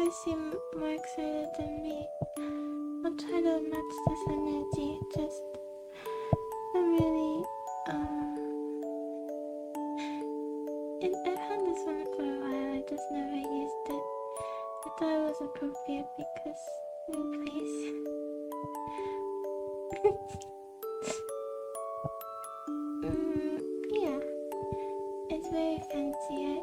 guys seem more excited than me. I'll try to match this energy. Just, I'm really, I've had this one for a while. I just never used it. I thought it was appropriate because new place. Yeah, it's very fancy.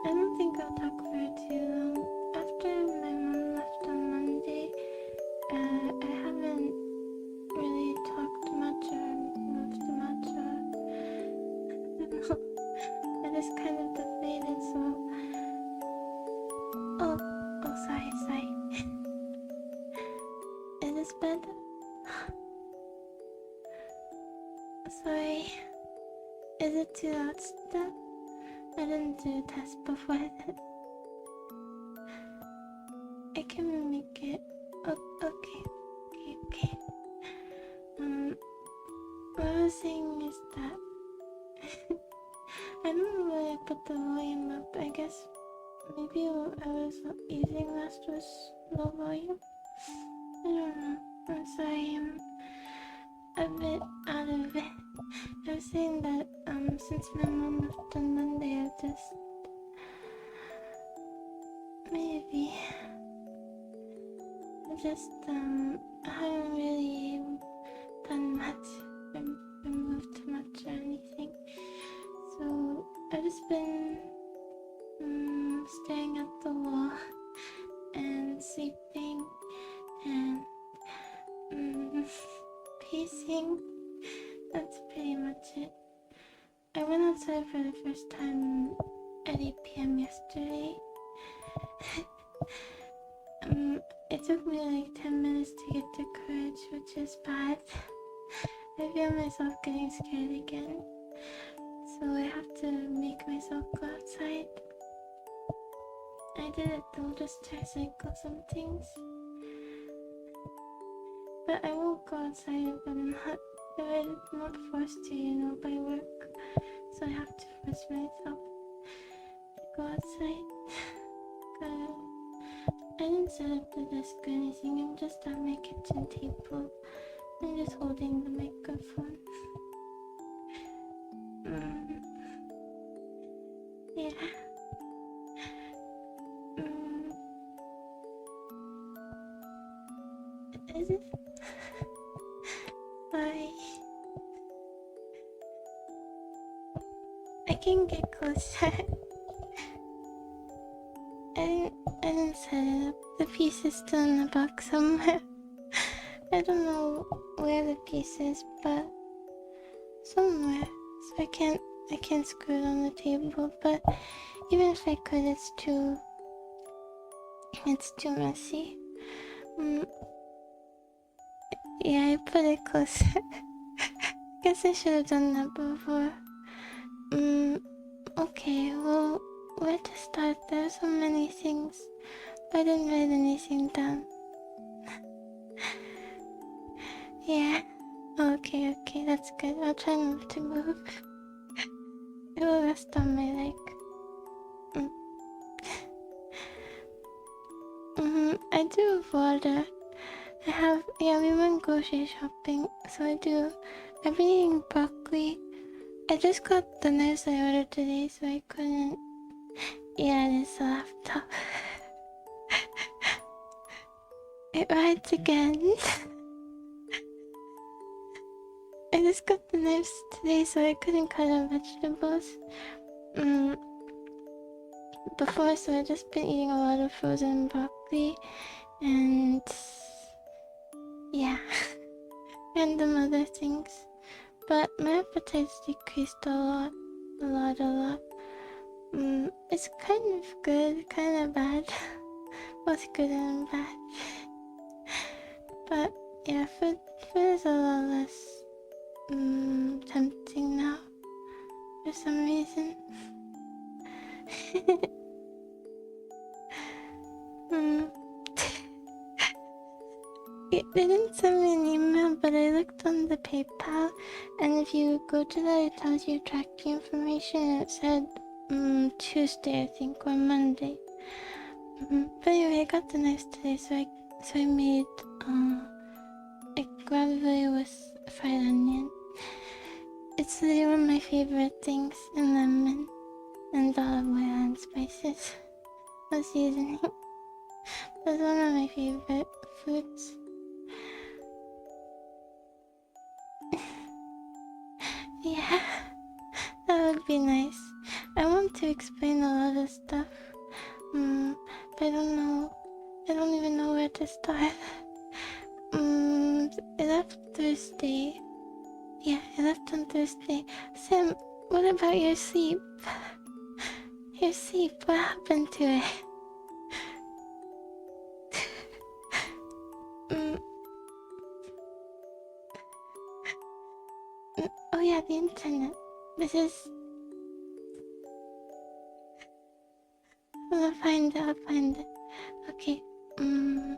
I don't think I'll talk for too long. After my mom left on Monday, I haven't really talked much or moved much or I don't know. I just kind of deflated, so sorry. Is this better? Sorry. Is it too loud still? I didn't do a test before that. I can make it. Okay. What I was saying is that I don't know why I put the volume up. I guess maybe I was using last was low volume. I don't know. I'm sorry. I'm a bit out of it. I was saying that since my mom left on Monday, I've just I haven't really done much or moved much or anything. So I've just been staring at the wall and sleeping and pacing. That's pretty much it. I went outside for the first time at 8 p.m. yesterday. It took me like 10 minutes to get to courage, which is bad. I feel myself getting scared again. So I have to make myself go outside. I did it though, just tricycle some things. But I won't go outside if I'm not forced to, by work. So I have to force myself to go outside. I didn't set up the desk or anything, I'm just at my kitchen table. I'm just holding the microphone. Yeah. Is it? Sorry. I can get closer. I didn't set it up. The piece is still in the box somewhere. I don't know where the piece is, but somewhere. So I can't screw it on the table. But even if I could, it's too messy. Yeah, I put it closer. Guess I should have done that before. Okay, well, where to start? There are so many things, but I didn't write anything down. Yeah, okay, that's good. I'll try not to move. It will rest on my leg. I do have water. We went grocery shopping, so I've been eating broccoli. I just got the knives I ordered today, so I couldn't. Yeah, it is a laptop. It rides again. I just got the knives today, so I couldn't cut up vegetables. Before, so I've just been eating a lot of frozen broccoli and yeah, random other things. But my appetite's decreased a lot. It's kind of good, kind of bad. Both good and bad. But yeah, food is a lot less tempting now for some reason. They didn't send me an email, but I looked on the PayPal, and if you go to that, it tells you tracking information, and it said Tuesday, I think, or Monday. But anyway, I got the knives today, so I made like ravioli with fried onion. It's literally one of my favorite things, and lemon, and olive oil and spices. No seasoning. That's one of my favorite foods. Yeah, that would be nice. I want to explain a lot of stuff, but I don't know. I don't even know where to start. I left Thursday. Yeah, I left on Thursday. Sam, what about your sleep? Your sleep, what happened to it? Oh yeah, the internet. This is... I'll find it. Okay, uh,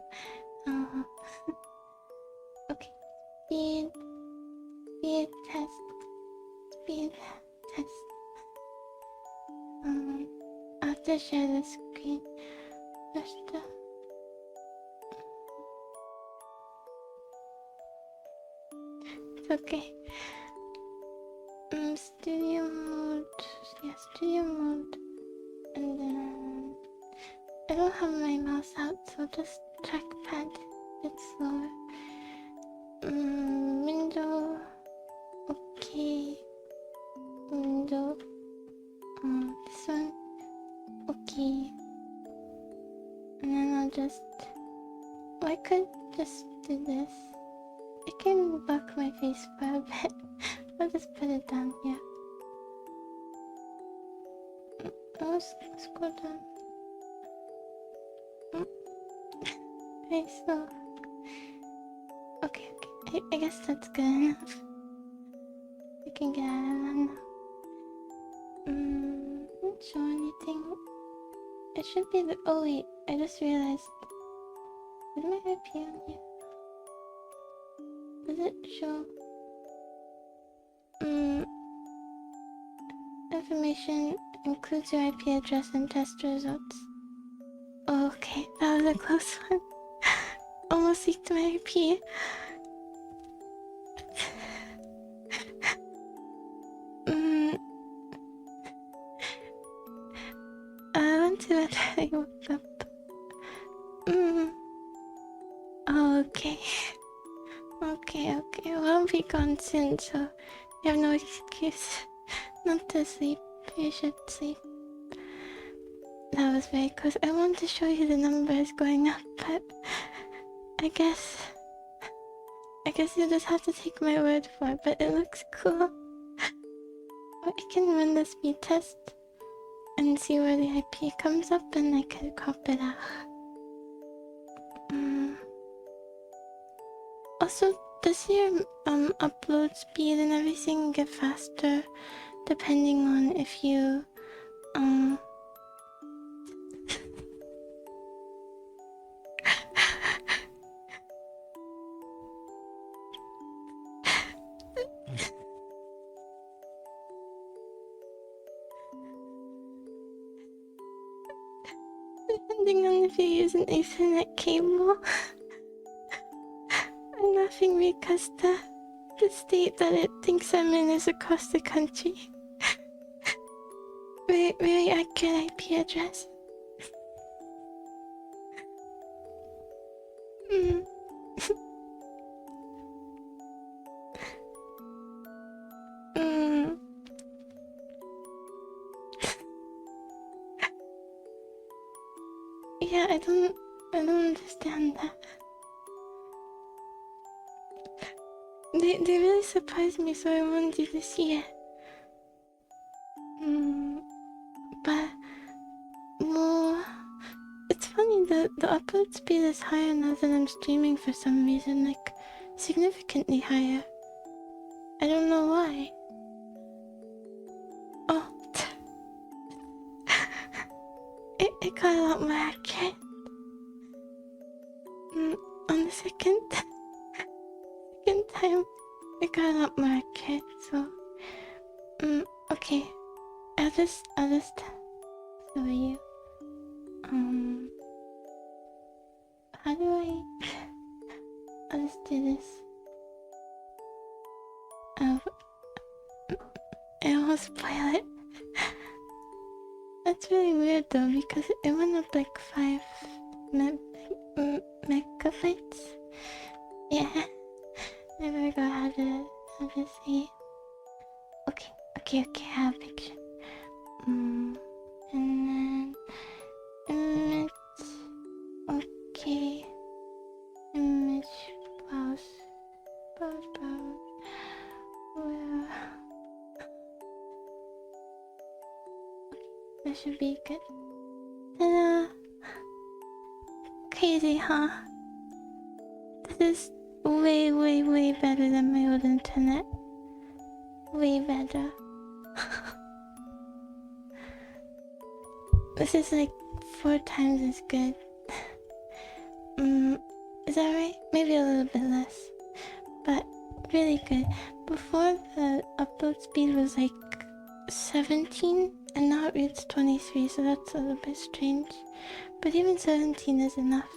okay. Speed test. I have to share the screen. First, it's okay. Studio mode. Yeah, studio mode. And then I don't have my mouse out, so just trackpad. It's slower. Window. Okay. Window. This one. Okay. And then I'll just... I could just do this. I can block my face for a bit. I'll just put it down here. I'll scroll down. Very slow. Okay. I guess that's good enough. I can get out of that now. Didn't show anything. It should be the... Oh wait, I just realized. Is my IP on here? Does it show? Information includes your IP address and test results. Oh, okay, that was a close one. Almost leaked my IP. I went to bed when I woke up. Oh, okay. Okay. Well, I'll be gone soon, so you have no excuse not to sleep. You should sleep. That was very close. I wanted to show you the numbers going up, but I guess you just have to take my word for it, but it looks cool. I can run the speed test and see where the IP comes up, and I can crop it out. Also, does your upload speed and everything get faster depending on if you depending on if you use an Ethernet cable? I'm laughing because the state that it thinks I'm in is across the country. Very accurate IP address. Yeah, I don't understand that. They really surprised me, so I wanted you to see it. But more... It's funny, the upload speed is higher now that I'm streaming for some reason, like significantly higher. I don't know why. Oh. It got a lot more accurate. On the second time, it got a lot more accurate, so... okay. I'll just show you. How do I? I'll just do this. Oh, I almost spoil it. That's really weird though, because it went up like 5 megabytes. Yeah, I forgot how to say it. Okay, I have a picture. And then image. Okay, image browse. Well, that should be good. Ta-da! Crazy, huh? This is way better than my old internet. Way better. This is like 4 times as good. Is that right? Maybe a little bit less. But really good. Before the upload speed was like 17 and now it reads 23, so that's a little bit strange. But even 17 is enough.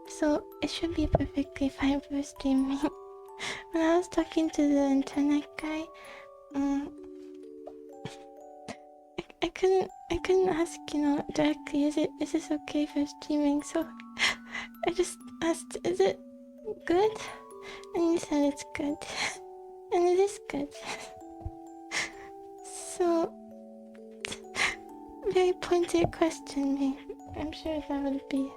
So it should be perfectly fine for streaming. When I was talking to the internet guy, I couldn't ask, directly, is this okay for streaming? So I just asked, is it good? And he said it's good. And it is good. So, very pointed question, me. I'm sure that would be.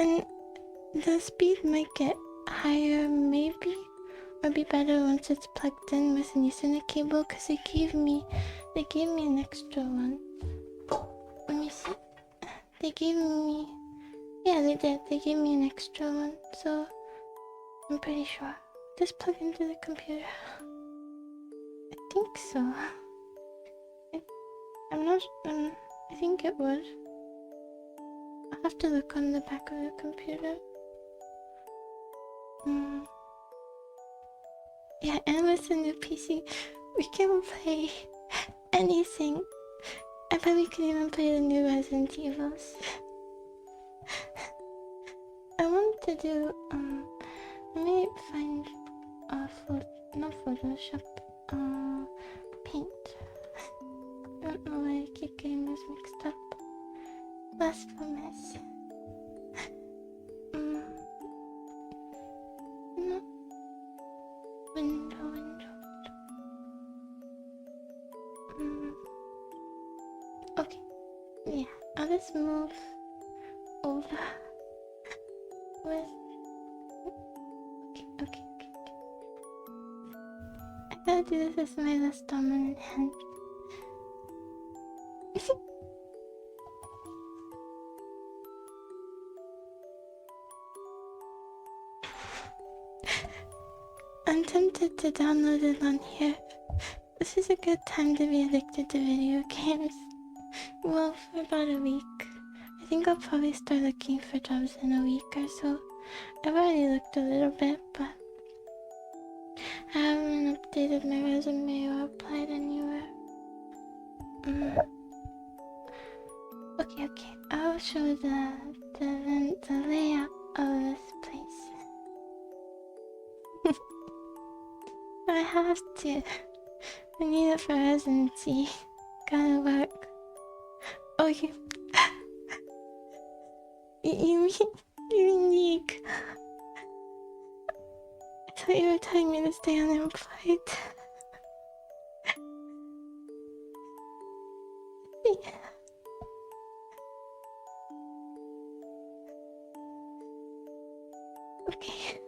And the speed might get higher, maybe, or be better once it's plugged in with an Ethernet cable, because they gave me an extra one. Let me see. They gave me, yeah, they did. They gave me an extra one, so I'm pretty sure. Just plug into the computer. I think so. I'm not. I think it would. I'll have to look on the back of the computer. Yeah, and with the new PC, we can play anything. I bet we can even play the new Resident Evils. I want to do, let me find not Photoshop, Paint. I don't know why I keep getting this mixed up. Blasphemous. No. Window. Okay. Yeah, I'll just move over with. Okay. I gotta do this with my less dominant hand. I'm tempted to download it on here. This is a good time to be addicted to video games. Well, for about a week. I think I'll probably start looking for jobs in a week or so. I've already looked a little bit, but I haven't updated my resume or applied anywhere. Okay. I'll show the layout of this place. I have to. I need it for residency. Gotta work. Oh, you mean unique? I thought you were telling me to stay unemployed. Okay.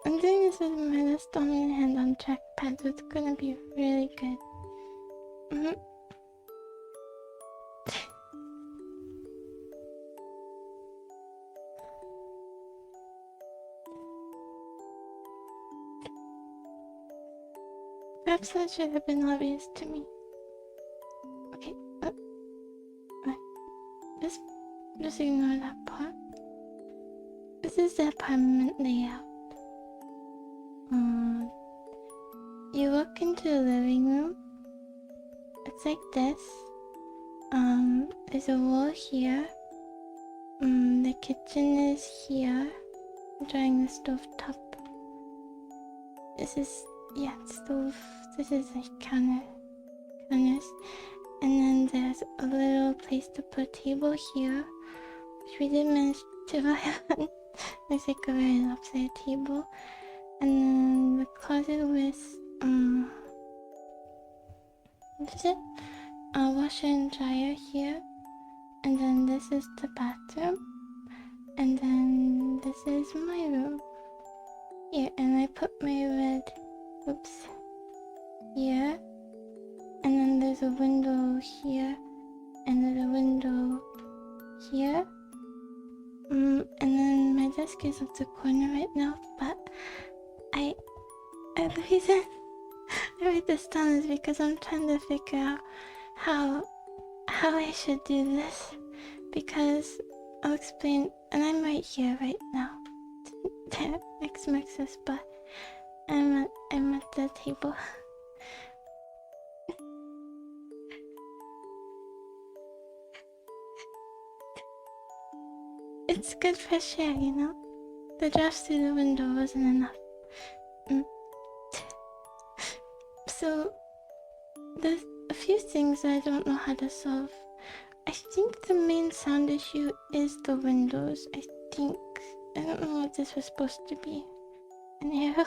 I'm doing this with my left dominant hand on trackpad, so it's gonna be really good. Perhaps that should have been obvious to me. Okay, just ignore that part. This is the apartment layout. to the living room. It's like this. There's a wall here. The kitchen is here. I'm drying the stove top. This is stove. This is like counters. And then there's a little place to put a table here, which we did manage to buy one. Looks like a very lopsided table. And then the closet with what is it? A washer and dryer here. And then this is the bathroom. And then this is my room. Here, and I put my red here. And then there's a window here. And there's a window here. And then my desk is at the corner right now, but the reason I write this down is because I'm trying to figure out how I should do this, because I'll explain, and I'm right here right now. There, X marks the spot. I'm at the table. It's good fresh air, you know? The draft through the window wasn't enough. So, there's a few things I don't know how to solve. I think the main sound issue is the windows. I don't know what this was supposed to be. An arrow?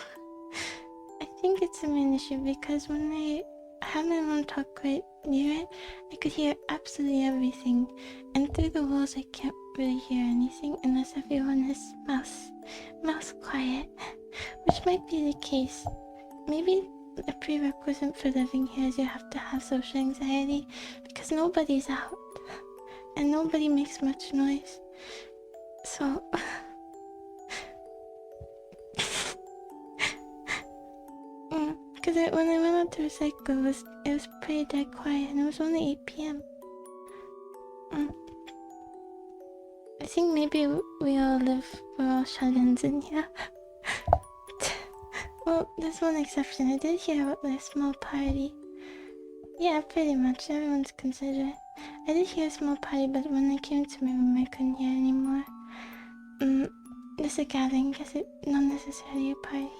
I think it's the main issue because when I had my mom talk right near it, I could hear absolutely everything. And through the walls I can't really hear anything unless everyone is mouse quiet. Which might be the case. Maybe a prerequisite for living here is you have to have social anxiety because nobody's out and nobody makes much noise. So because when I went out to recycle, it was pretty dead quiet and it was only 8 p.m. I think maybe we're all shut-ins in here. Well, there's one exception. I did hear about a small party. Yeah, pretty much. Everyone's considerate. I did hear a small party, but when I came to my room, I couldn't hear anymore. There's a gathering. I guess it's not necessarily a party.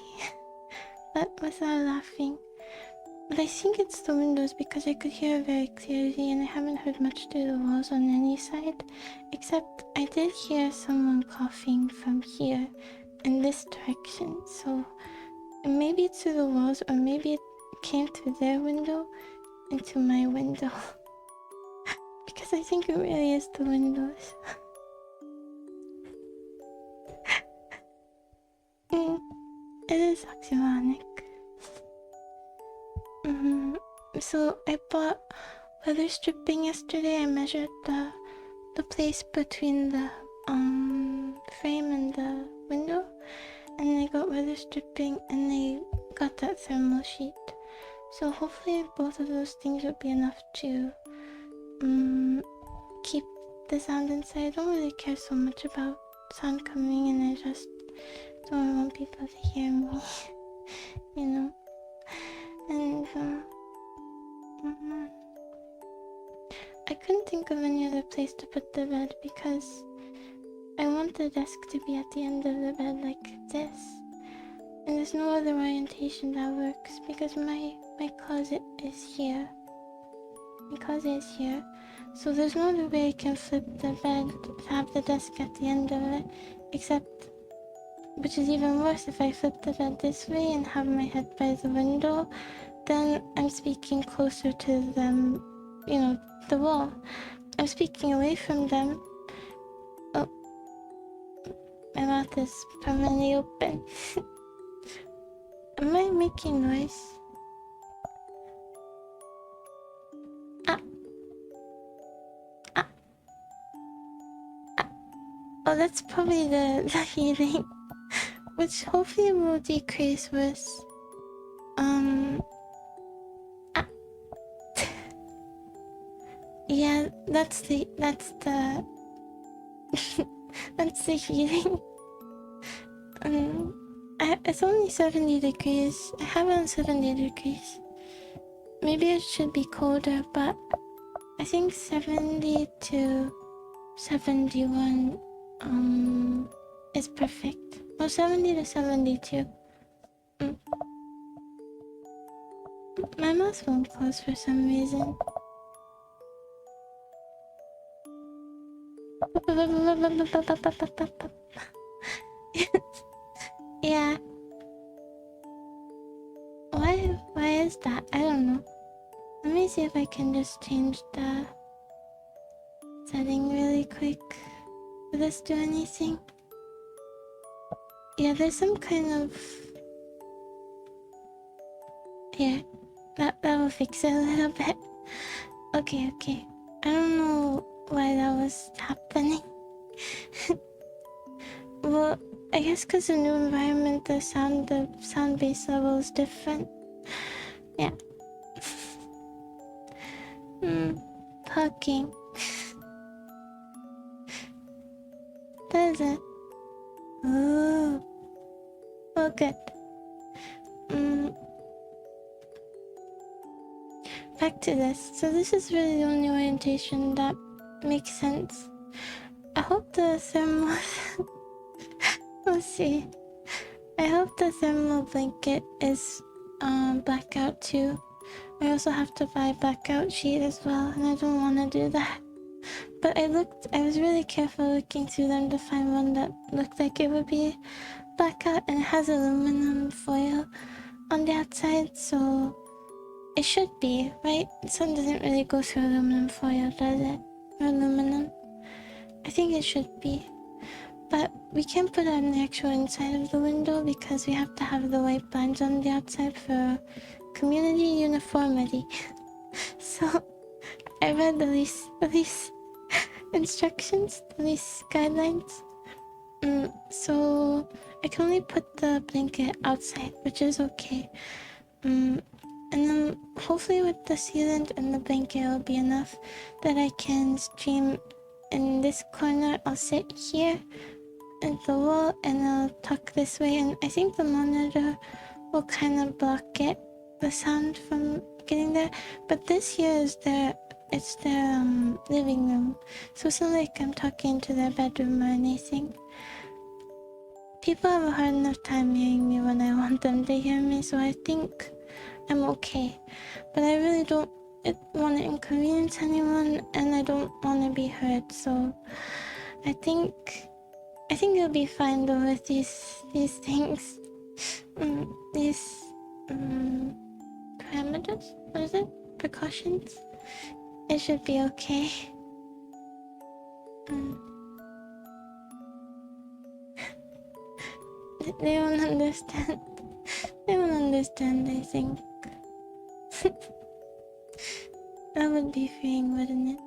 But without laughing. But I think it's the windows because I could hear very clearly and I haven't heard much through the walls on any side. Except I did hear someone coughing from here in this direction. So maybe it's through the walls or maybe it came through their window into my window. Because I think it really is the windows. It is oxymoronic. So I bought weather stripping yesterday. I measured the place between the frame and the window, and I got weather stripping and I got that thermal sheet. So hopefully both of those things would be enough to keep the sound inside. I don't really care so much about sound coming in. I just don't want people to hear me, you know. And I couldn't think of any other place to put the bed because I want the desk to be at the end of the bed like this. And there's no other orientation that works because my closet is here. My closet is here. So there's no other way I can flip the bed to have the desk at the end of it, except, which is even worse, if I flip the bed this way and have my head by the window, then I'm speaking closer to them, you know, the wall. I'm speaking away from them. Oh, my mouth is permanently open. Am I making noise? Oh, that's probably the heating, which hopefully will decrease with yeah, that's the that's the heating. It's only 70 degrees. I have it on 70 degrees. maybe it should be colder, but I think 70 to 71 is perfect. Or 70 to 72. My mouth won't close for some reason. Yeah. Why is that? I don't know. Let me see if I can just change the setting really quick. Will this do anything? Yeah, there's some kind of... Here. That will fix it a little bit. Okay. I don't know why that was happening. Well, I guess because the new environment, the sound base level is different. Yeah. Talking. Does it? Oh. Oh, good. Back to this. So this is really the only orientation that makes sense. I hope the thermal... Let's see. I hope the thermal blanket is blackout too. I also have to buy blackout sheet as well, and I don't want to do that. But I was really careful looking through them to find one that looked like it would be blackout, and it has aluminum foil on the outside, so it should be, right? The sun doesn't really go through aluminum foil, does it? Or aluminum? I think it should be. But we can't put it on the actual inside of the window because we have to have the white blinds on the outside for community uniformity. So I read the lease instructions, the lease guidelines. So I can only put the blanket outside, which is okay. And then hopefully with the sealant and the blanket it'll be enough that I can stream in this corner. I'll sit here at the wall and I'll tuck this way, and I think the monitor will kind of block the sound from getting there. But this here is their living room, so it's not like I'm talking to their bedroom or anything. People have a hard enough time hearing me when I want them to hear me, so I think I'm okay. But I really don't want to inconvenience anyone, and I don't want to be heard, so I think it'll be fine though with these things. These parameters? What is it? Precautions? It should be okay. They won't understand. They won't understand, I think. That would be freeing, wouldn't it?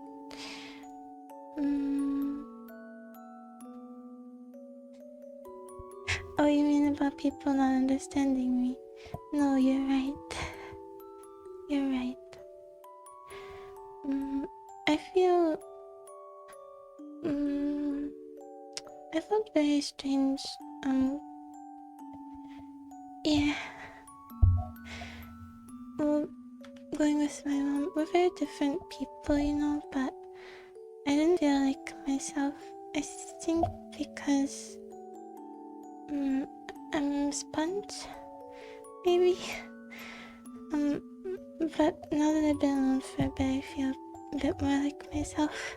Oh, you mean about people not understanding me? No, you're right. You're right. I felt very strange. Yeah. Well, going with my mom, we're very different people, you know, but I didn't feel like myself. I think because I'm a sponge, maybe. But now that I've been alone for a bit, I feel a bit more like myself.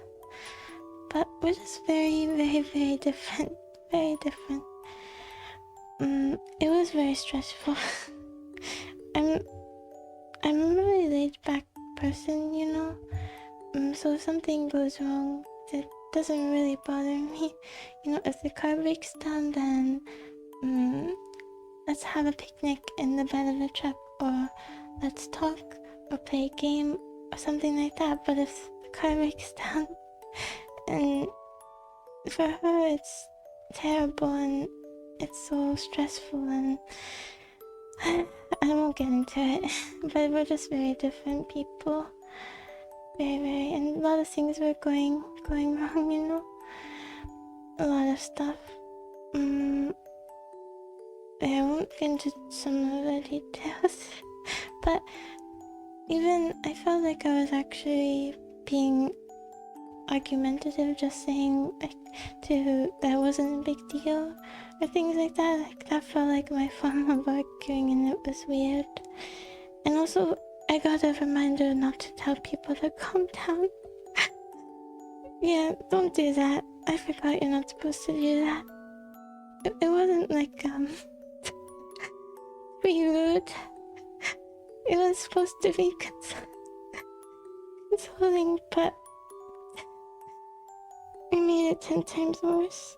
But we're just very, very, very different. Very different. It was very stressful. I'm a really laid back person, you know. So if something goes wrong, it doesn't really bother me. You know, if the car breaks down, then let's have a picnic in the bed of the truck, or let's talk or play a game or something like that. But if the car breaks down, and for her it's terrible and it's so stressful, and I won't get into it. But we're just very different people. Very, very, and a lot of things were going wrong, you know. A lot of stuff. I won't get into some of the details, but even I felt like I was actually being argumentative, just saying like to that wasn't a big deal or things like that. Like that felt like my form of arguing, and it was weird. And also, I got a reminder not to tell people to calm down. Yeah, don't do that. I forgot you're not supposed to do that. It wasn't like be rude. It was supposed to be consoling, but I made it 10 times worse.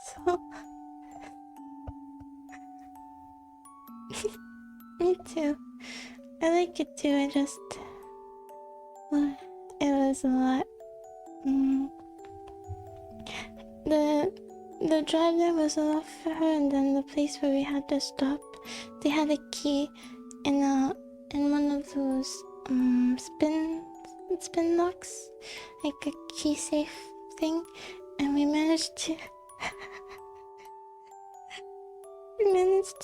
So, me too. I like it too, I just... Well, it was a lot. The drive there was a lot for her, and then the place where we had to stop, they had a key in one of those spin locks, like a key safe thing, and we managed to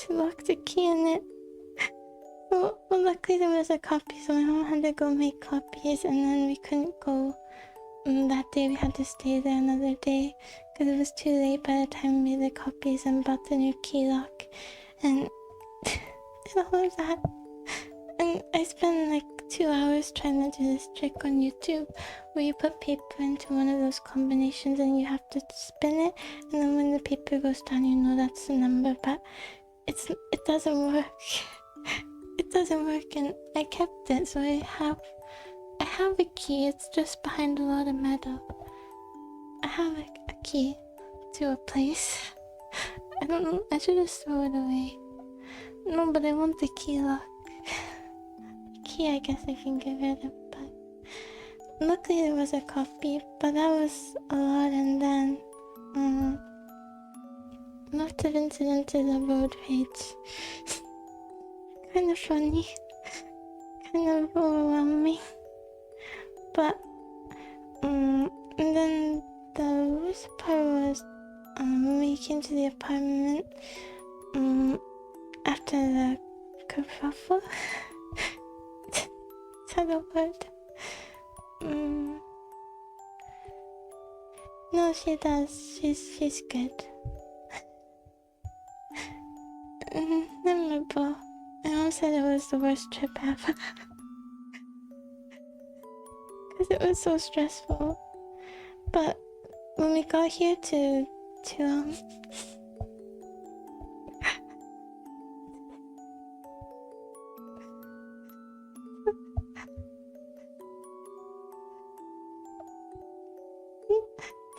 lock the key in it. Well, luckily there was a copy, so my mom had to go make copies, and then we couldn't go that day. We had to stay there another day because it was too late by the time we made the copies and bought the new key lock and all of that. And I spent like 2 hours trying to do this trick on YouTube where you put paper into one of those combinations and you have to spin it, and then when the paper goes down, you know that's the number, but it doesn't work. It doesn't work, and I kept it, so I have a key. It's just behind a lot of metal. I have a key to a place. I don't know, I should just throw it away. No, but I want the key lock. Key I guess I can get rid of, but luckily there was a copy, but that was a lot. And then lots of incidents in the road rage. Kind of funny, kind of overwhelming, but and then the worst part was when we came to the apartment after the kerfuffle. Is that a word? No, she does. She's good. Memorable. My mom said it was the worst trip ever. Because it was so stressful. But when we got here to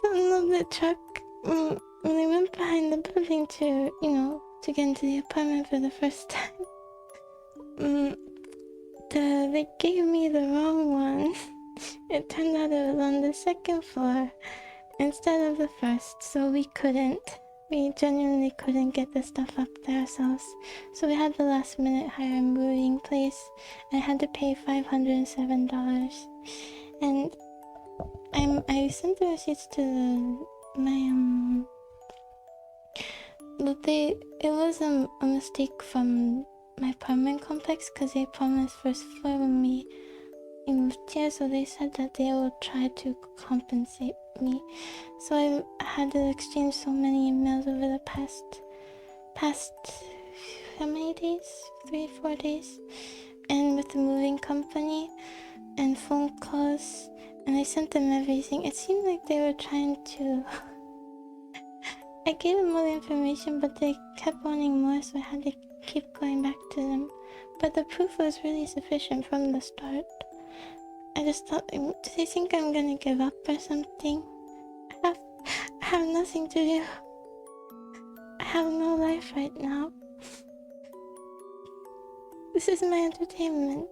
unload the truck, when I went behind the building to get into the apartment for the first time, they gave me the wrong one. It turned out it was on the second floor instead of the first, so we genuinely couldn't get the stuff up there ourselves. So we had the last minute hire a moving place. I had to pay $507, and I sent the receipts to my but it was a mistake from my apartment complex, because they promised first floor when we moved here, so they said that they will try to compensate me. So I had to exchange so many emails over the past how many days? 3-4 days, and with the moving company and phone calls, and I sent them everything. It seemed like they were trying to I gave them all the information, but they kept wanting more, so I had to keep going back to them. But the proof was really sufficient from the start. I just thought, do they think I'm gonna give up or something? I have nothing to do. I have no life right now. This is my entertainment.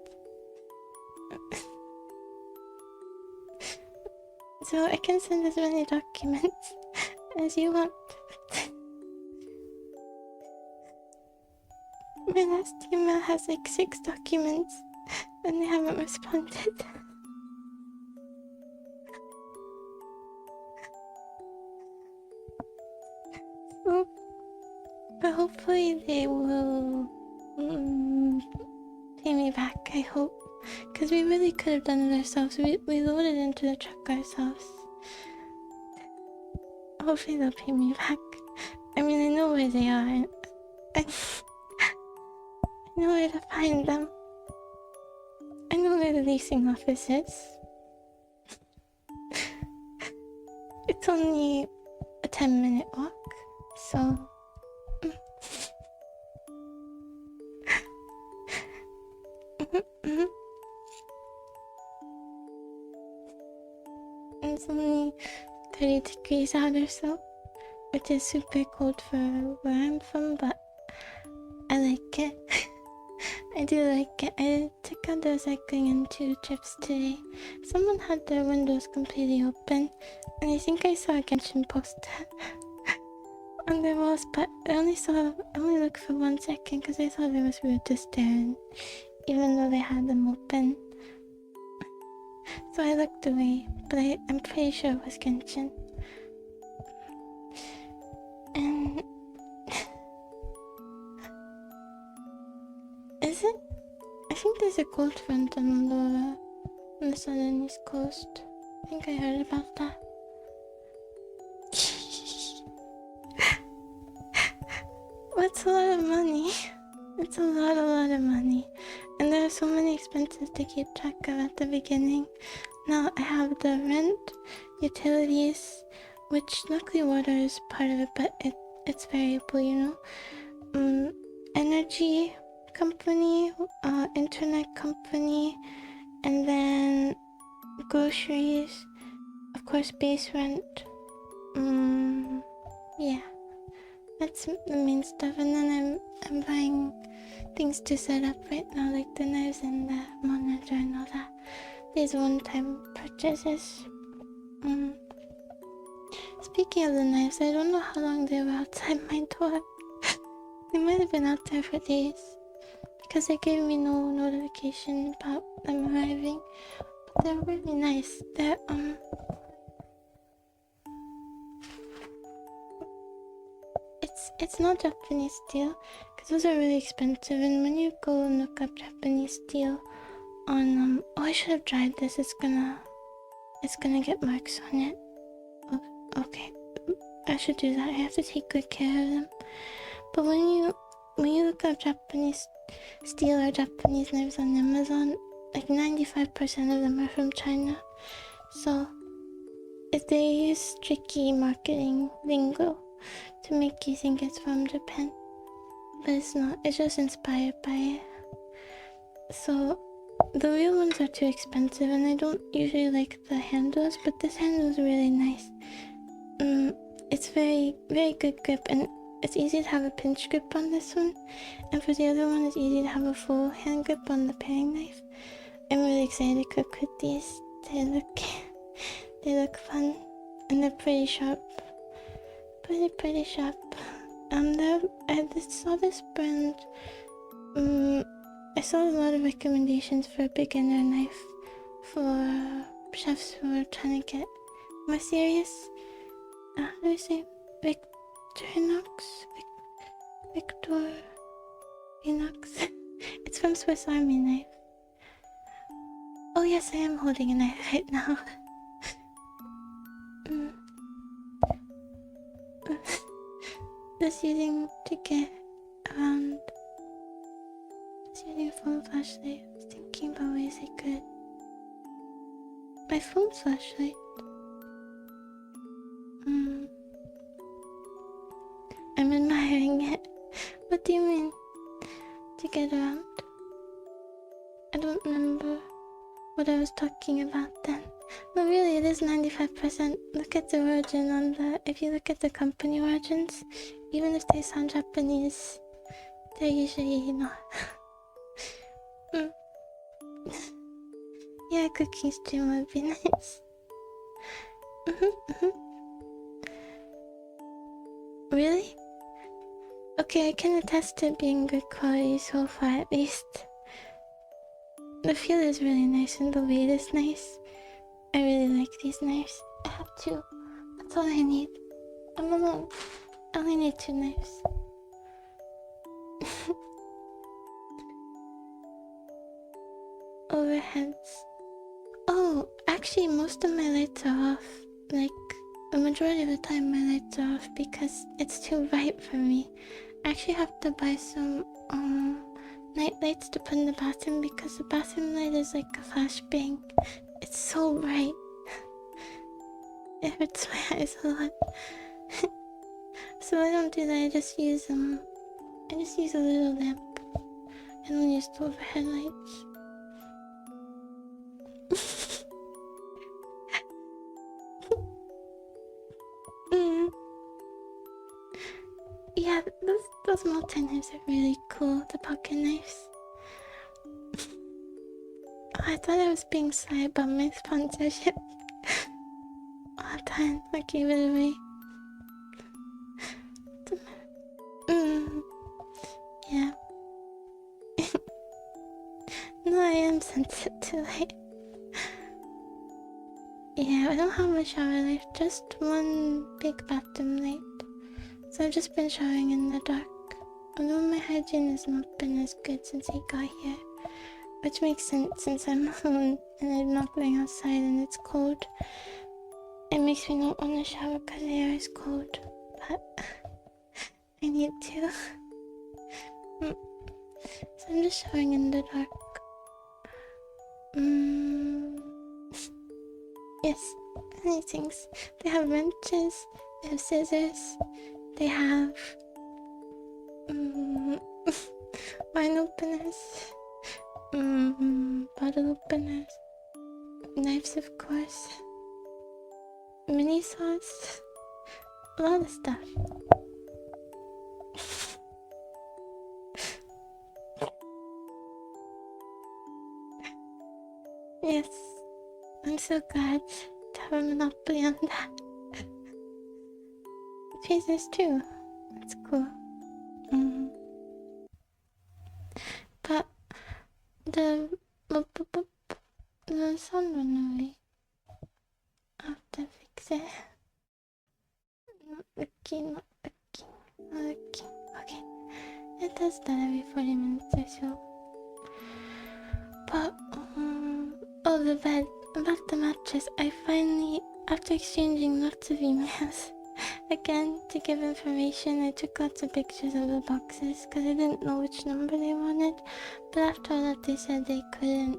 So I can send as many documents as you want. My last email has like 6 documents and they haven't responded. So, but hopefully they will pay me back, I hope. Because we really could have done it ourselves. We loaded into the truck ourselves. Hopefully they'll pay me back. I mean, I know where they are. I know where to find them. I know where the leasing office is. It's only a 10-minute walk, so... It's only 30 degrees out or so, which is super cold for where I'm from, but I like it. I do like it. I took out the cycling and 2 trips today. Someone had their windows completely open, and I think I saw a Genshin poster on their walls, but I only looked for 1 second because I thought it was rude to stare, even though they had them open. So I looked away, but I'm pretty sure it was Genshin. And... is it? I think there's a cold front on the southern east coast. I think I heard about that. That's a lot of money. It's a lot of money. And there are so many expenses to keep track of at the beginning. Now I have the rent, utilities, which luckily water is part of it, but it's variable, you know. Energy company, internet company, and then groceries, of course base rent. Yeah, that's the main stuff. And then I'm buying things to set up right now, like the knives and the monitor and all that. These one-time purchases. Speaking of the knives, I don't know how long they were outside my door. They might have been out there for days, because they gave me no notification about them arriving. But they're really nice. They're it's not Japanese steel, because those are really expensive. And when you go and look up Japanese steel on oh, I should have dried this. It's gonna get marks on it. Oh, okay, I should do that. I have to take good care of them. But when you look up Japanese steel or Japanese knives on Amazon, like 95% of them are from China. So if they use tricky marketing lingo to make you think it's from Japan, but it's not. It's just inspired by it. So the real ones are too expensive, and I don't usually like the handles, but this handle is really nice. It's very, very good grip, and it's easy to have a pinch grip on this one. And for the other one, it's easy to have a full hand grip on the paring knife. I'm really excited to cook with these. They look fun, and they're pretty sharp. Pretty sharp. I saw this brand. I saw a lot of recommendations for a beginner knife for chefs who are trying to get more serious. How do I say? Victorinox? Victorinox? It's from Swiss Army Knife. Oh yes, I am holding a knife right now. Just using to get around. Just using a phone flashlight. I was thinking about ways I could. My phone flashlight. I'm admiring it. What do you mean? To get around? I don't remember what I was talking about then. No, really, it is 95%. Look at the origin on the... If you look at the company origins, even if they sound Japanese, they're usually not. Yeah, a cooking stream would be nice. Really? Okay, I can attest to it being good quality so far, at least. The feel is really nice and the weight is nice. I really like these knives. I have 2. That's all I need. I'm alone. I only need 2 knives. overheads. Oh, actually, most of my lights are off. Like, the majority of the time my lights are off because it's too bright for me. I actually have to buy some night lights to put in the bathroom because the bathroom light is like a flashbang. It's so bright. It hurts my eyes a lot. So I don't do that. I just use a little lamp. I don't use the overhead lights. Yeah, those multi-knives are really cool, the pocket knives. I thought I was being sly about my sponsorship. All the time, I gave it away. Yeah. No, I am sensitive to light. Yeah, I don't have a shower light, just one big bathroom light. So I've just been showering in the dark. Although my hygiene has not been as good since I got here. Which makes sense since I'm alone and I'm not going outside and it's cold. It makes me not want to shower because the air is cold. But I need to. So I'm just showering in the dark. Yes, many things. They have wrenches, they have scissors, they have wine openers, bottle openers, knives of course, mini saws, a lot of stuff. Yes, I'm so glad to have a monopoly on that. Jesus too, that's cool. But the sound went away. I have to fix it. Not looking. Okay. It does that every 40 minutes or so. But, oh, the bed. About the mattress. I finally, after exchanging lots of emails, again, to give information, I took lots of pictures of the boxes because I didn't know which number they wanted. But after all that, they said they couldn't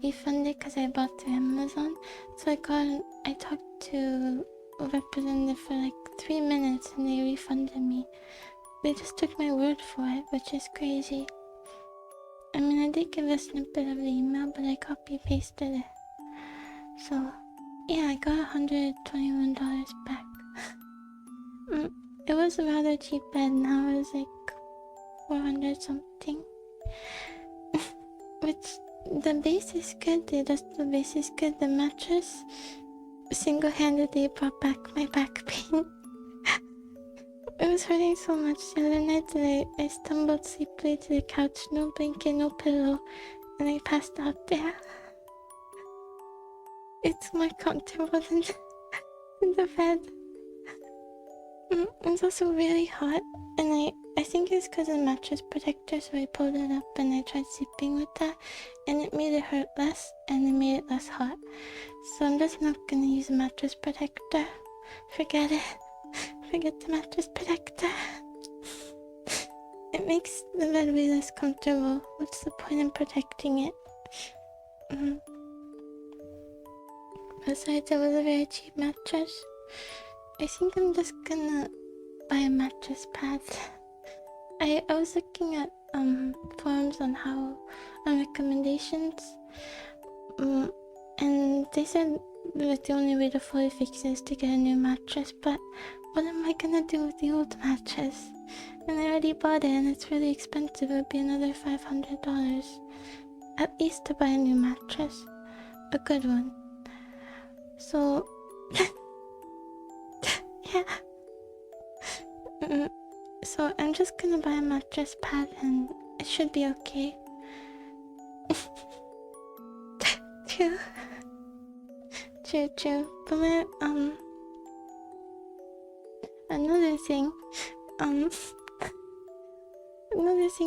refund it because I bought through Amazon. So I talked to a representative for like 3 minutes and they refunded me. They just took my word for it, which is crazy. I mean, I did give a snippet of the email, but I copy-pasted it. So, yeah, I got $121 back. It was a rather cheap bed, now it was like 400 something. Which, the base is good, the adjustable base is good, the mattress single-handedly brought back my back pain. It was hurting so much the other night that I stumbled sleepily to the couch, no blanket, no pillow, and I passed out there. It's more comfortable than in the bed. It's also really hot, and I think it's because of the mattress protector, so I pulled it up and I tried sleeping with that, and it made it hurt less, and it made it less hot. So I'm just not gonna use a mattress protector. Forget it. Forget the mattress protector. It makes the bed way less comfortable. What's the point in protecting it? Besides, it was a very cheap mattress. I think I'm just gonna buy a mattress pad. I was looking at forums on recommendations, and they said that the only way to fully fix it is to get a new mattress, but what am I gonna do with the old mattress? And I already bought it and it's really expensive. It would be another $500 at least to buy a new mattress, a good one. So yeah. So I'm just gonna buy a mattress pad and it should be okay. True. But my, another thing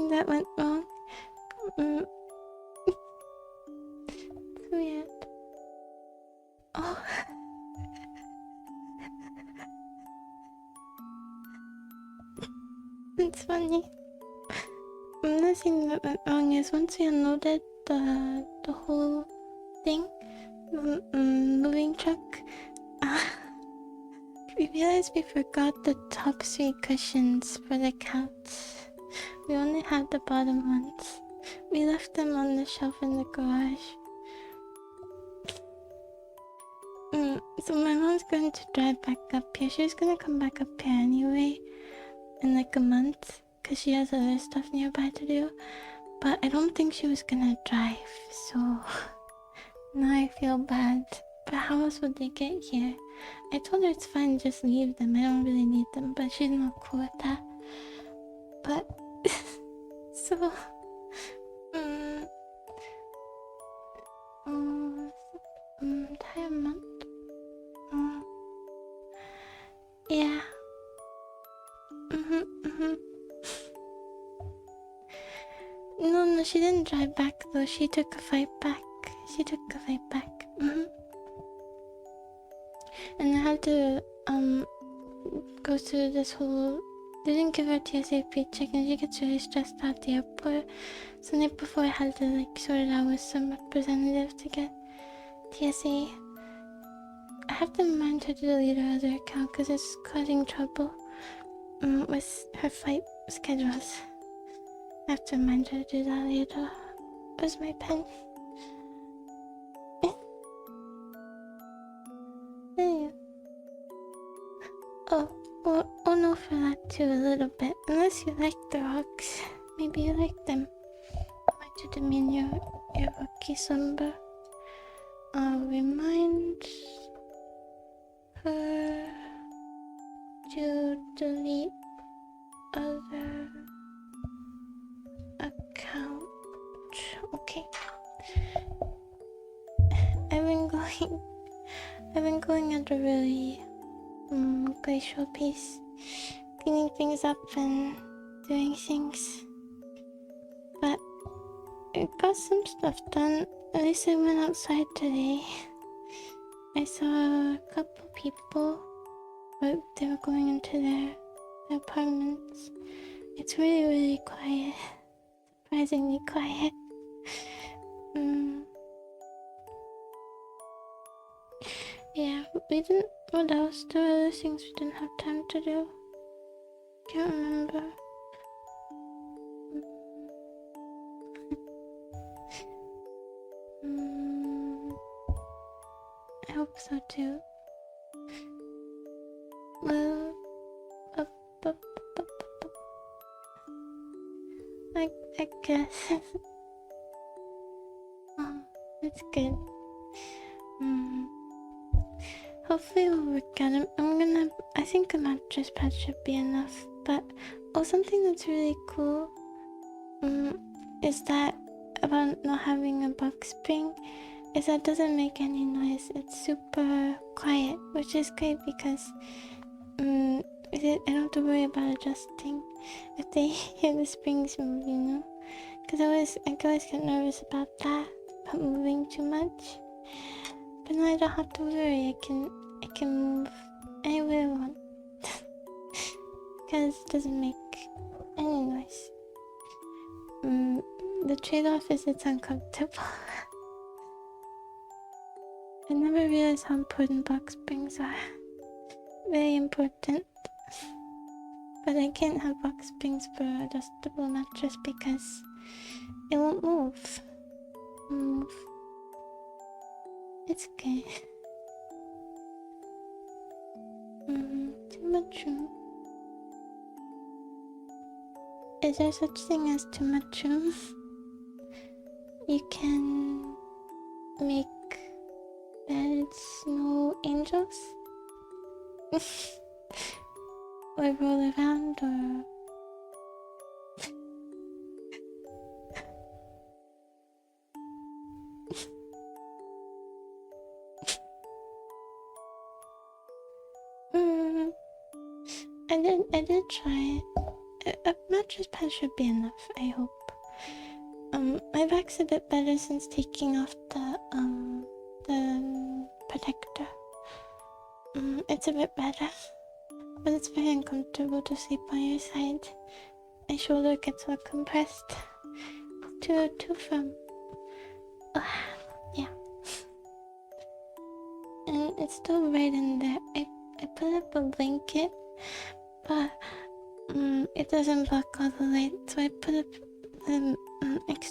that went wrong, It's funny. Another thing that went wrong is once we unloaded the whole thing, the moving truck, we realized we forgot the top 3 cushions for the couch. We only had the bottom ones. We left them on the shelf in the garage. So my mom's going to drive back up here. She's gonna come back up here anyway in like a month because she has other stuff nearby to do. But I don't think she was gonna drive, so now I feel bad. But how else would they get here? I told her it's fine, just leave them. I don't really need them, but she's not cool with that. But so entire month. Yeah. No, she didn't drive back though. She took a flight back. And I had to go through this whole. They didn't give her TSA pre-check, and she gets really stressed out at the airport. So the night before, I had to like sort it out with some representative to get TSA. I have to remind her to delete her other account because it's causing trouble with her flight schedules. I have to remind her to do that later. Where's my pen? There you go. Oh no for that too, a little bit. Unless you like the rocks. Maybe you like them. I might to demean your rocky slumber. I'll remind her to delete other account. Okay. I've been going at a really glacial pace, cleaning things up and doing things. But I got some stuff done. At least I went outside today. I saw a couple people, but they were going into their apartments. It's really, really quiet. Surprisingly quiet. Yeah, we didn't. What else? There were other things we didn't have time to do. Can't remember. I hope so too. Well, I guess. Oh, that's good. Hopefully we'll work out. I think a mattress pad should be enough. But something that's really cool is that about not having a box spring is that it doesn't make any noise. It's super quiet, which is great because I don't have to worry about adjusting if they hear the springs move, you know? Because I always get nervous about that, about moving too much. But now I don't have to worry. I can move anywhere I want because it doesn't make any noise. The trade-off is it's uncomfortable. I never realized how important box springs are. Very important. But I can't have box springs for an adjustable mattress because it won't move. It's okay. Too much room. Is there such thing as too much room? You can make beds, no angels? Or roll around, or... I did try it. A mattress pad should be enough, I hope. My back's a bit better since taking off the protector. It's a bit better. But it's very uncomfortable to sleep on your side my shoulder gets all compressed. Too firm. Yeah. And it's still right in there. I put up a blanket, but it doesn't block all the light, so I put up the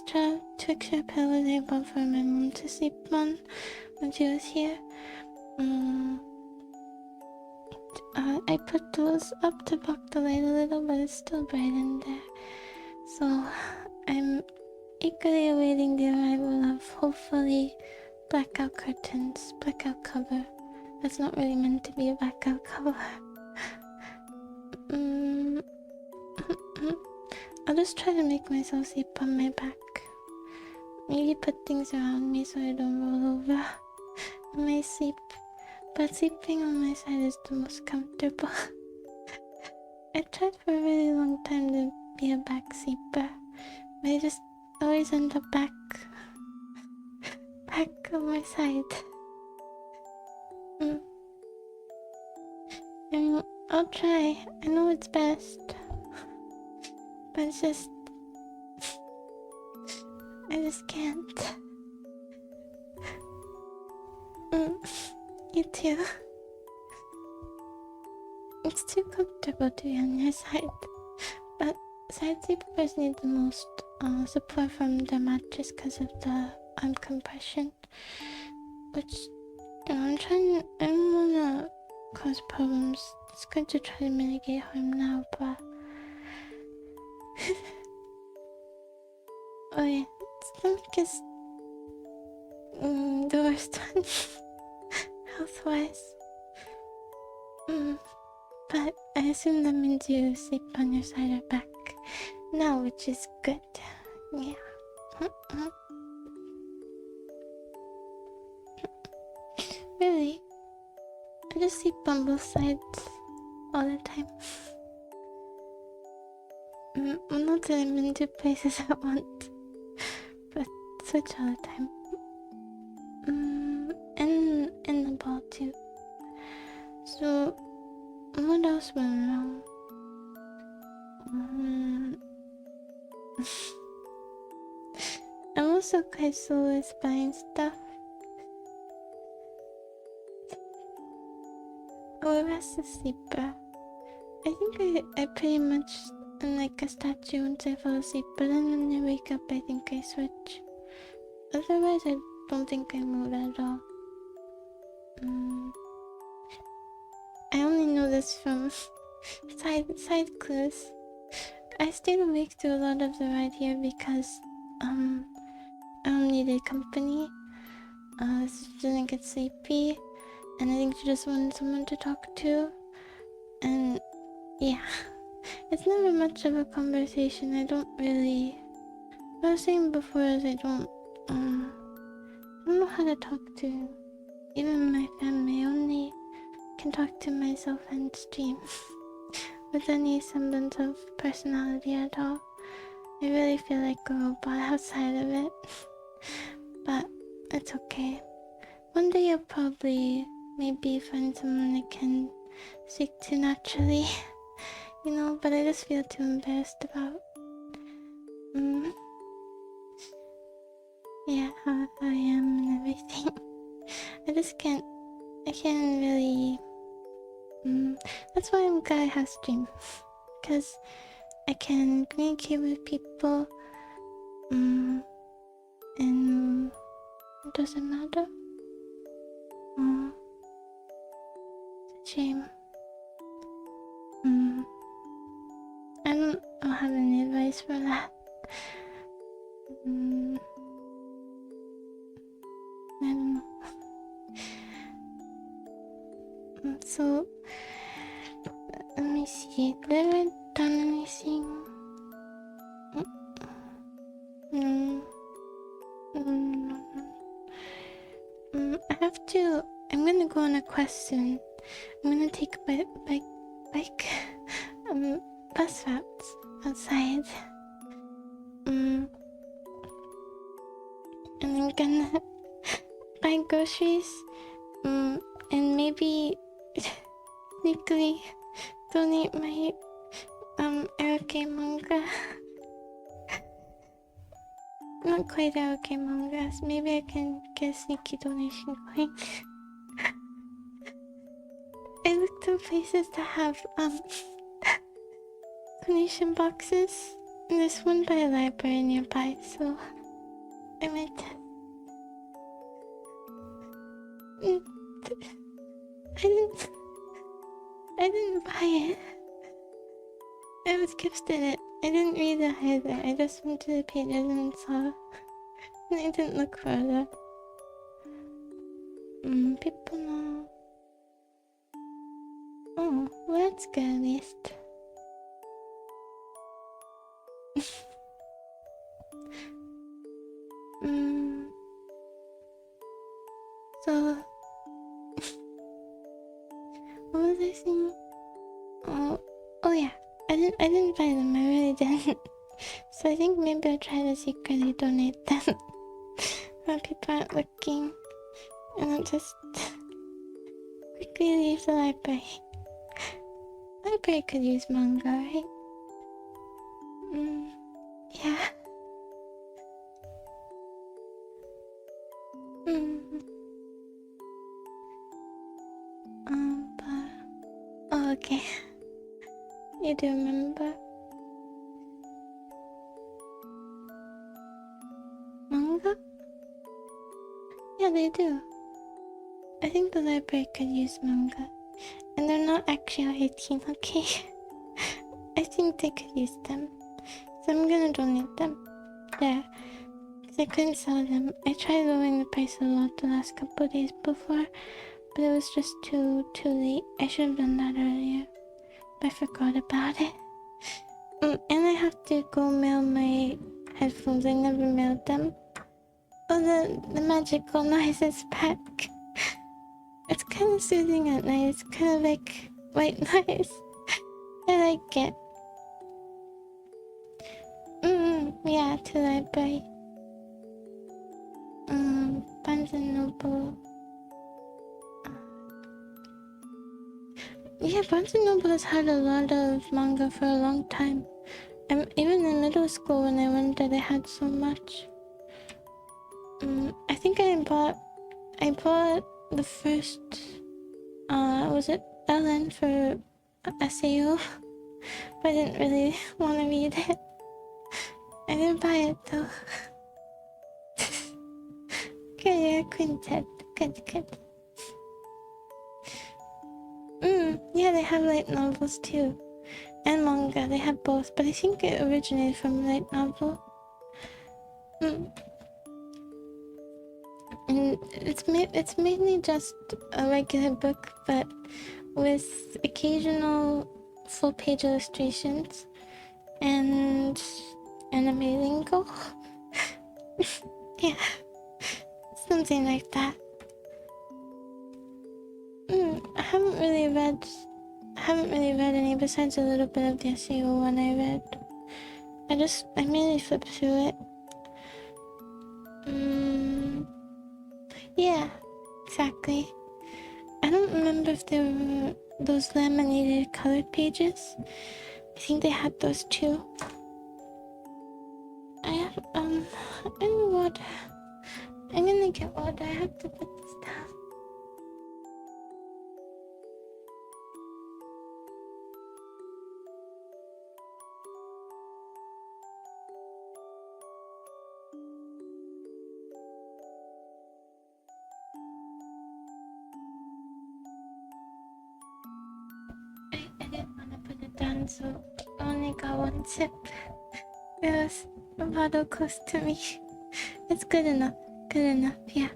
two extra pillows I bought for my mom to sleep on when she was here. I put those up to block the light a little, but it's still bright in there. So I'm eagerly awaiting the arrival of hopefully blackout curtains, blackout cover. That's not really meant to be a blackout cover. I'll just try to make myself sleep on my back. Maybe put things around me so I don't roll over in my sleep. But sleeping on my side is the most comfortable. I tried for a really long time to be a back sleeper, but I just always end up back on my side. I mean, I'll try. I know it's best, but it's just I just can't. You too. It's too comfortable to be on your side, but side sleepers need the most support from the mattress because of the arm compression, which I don't wanna cause problems. It's good to try to mitigate harm now, but oh yeah, stomach is the worst one health-wise. But I assume that means you sleep on your side or back now, which is good. Yeah. Really? I just sleep on both sides all the time. Not that I'm in two places at once, but switch all the time. And the ball too. So, what else went wrong? I'm also quite slow with buying stuff. Oh, that's the sleeper. I think I pretty much am like a statue once I fall asleep, but then when I wake up, I think I switch. Otherwise, I don't think I move at all. I only know this from side clues. I stayed awake through a lot of the ride here because I needed company. She didn't get sleepy, and I think she just wanted someone to talk to. And yeah, it's never much of a conversation. I don't really. What I was saying before is I don't know how to talk to even my family. I only can talk to myself and stream with any semblance of personality at all. I really feel like a robot outside of it, but it's okay. One day I'll probably maybe find someone I can speak to naturally, but I just feel too embarrassed about yeah, how I am and everything. I can't really that's why I'm glad I have stream, because I can communicate with people and it doesn't matter. It's a shame. I don't have any advice for that. I don't know. So let me see. Did I write down anything? I have to. I'm gonna go on a quest soon. I'm gonna take bus routes outside. And I'm gonna buy groceries. And maybe sneakily donate my karaoke manga. Not quite karaoke mangas. Maybe I can get a sneaky donation going. I looked up places to have donation boxes. And there's one by a library nearby, so I went. I didn't buy it. I was gifted it. I didn't read it either. I just went to the pages and saw. And I didn't look further. People know. Oh, well, that's good at least. So what was I saying? Oh yeah. I didn't buy them, I really didn't. So I think maybe I'll try to secretly donate them when people aren't looking. And I'll just quickly leave the library. Library could use manga, right? Yeah. But... Oh, okay. You do remember? Manga? Yeah, they do. I think the library could use manga. And they're not actually 18, okay? I think they could use them. So I'm gonna donate them. Yeah. Because I couldn't sell them. I tried lowering the price a lot the last couple of days before. But it was just too late. I should have done that earlier. But I forgot about it. And I have to go mail my headphones. I never mailed them. Oh, the magical noise is back. It's kind of soothing at night. It's kind of like white noise. I like it. Yeah, to the library. Barnes and Noble. Yeah, Barnes and Noble has had a lot of manga for a long time. Even in middle school when I went there, they had so much. I think I bought the first, was it Ellen for SAO? But I didn't really want to read it. I didn't buy it though. Okay, yeah, Quintet. Good. Yeah, they have light novels too. And manga, they have both, but I think it originated from light novel. And it's mainly just a regular book, but with occasional full-page illustrations and anime lingo. Yeah, something like that. I haven't really read any besides a little bit of the SEO one I read. I mainly flipped through it. Yeah, exactly. I don't remember if there were those laminated colored pages. I think they had those too. I have, and water. I'm gonna get water. I have to put this down. I didn't want to put it down, so I only got one sip. It was a bottle close to me. It's good enough, yeah.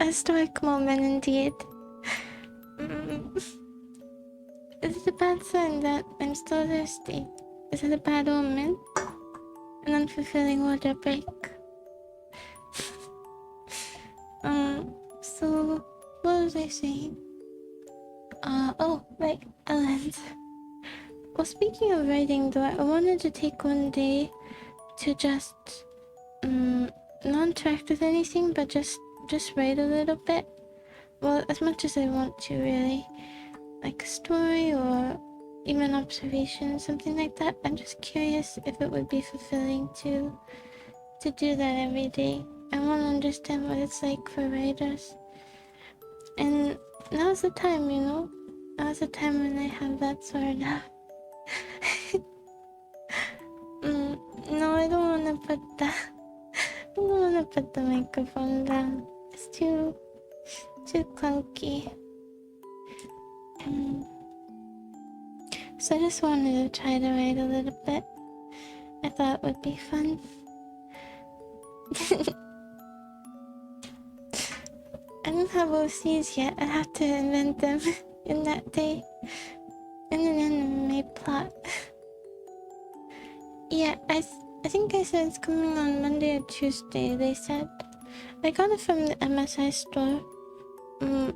A stoic moment indeed. Is it a bad sign that I'm still thirsty? Is it a bad omen? An unfulfilling water break? So, what was I saying? Right, Ellen. Well, speaking of writing though, I wanted to take one day to just, not interact with anything, but just write a little bit. Well, as much as I want to, really. Like a story or even observation, something like that. I'm just curious if it would be fulfilling to do that every day. I want to understand what it's like for writers. And now's the time, you know? Now's the time when I have that sort of... no, I don't want to put that... I don't want to put the microphone down. It's too clunky. So I just wanted to try to write a little bit. I thought it would be fun. I don't have OCs yet. I have to invent them in that day. In an anime plot. Yeah, I think I said it's coming on Monday or Tuesday, they said. I got it from the MSI store.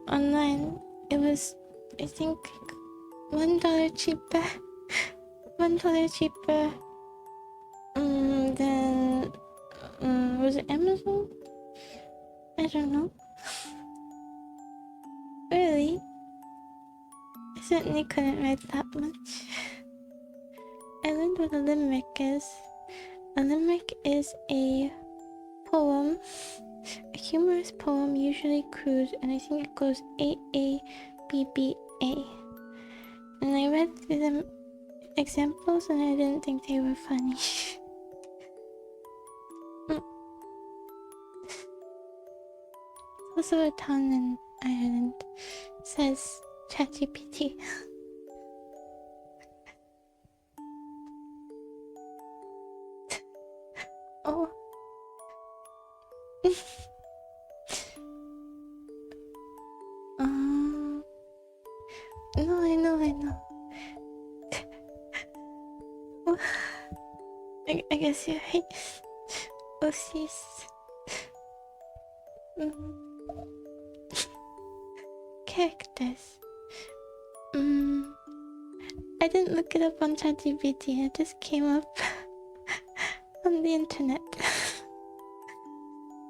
Online. It was, I think, $1 cheaper. $1 cheaper. Then, was it Amazon? I don't know. Really? I certainly couldn't write that much. I learned what a limerick is. A limerick is a poem, a humorous poem, usually crude, and I think it goes AABBA. And I read through the examples and I didn't think they were funny. Also a town in Ireland, says ChatGPT. Oh. No, I know. I guess you're right. OCs. Characters. I didn't look it up on ChatGPT, it just came up on the internet.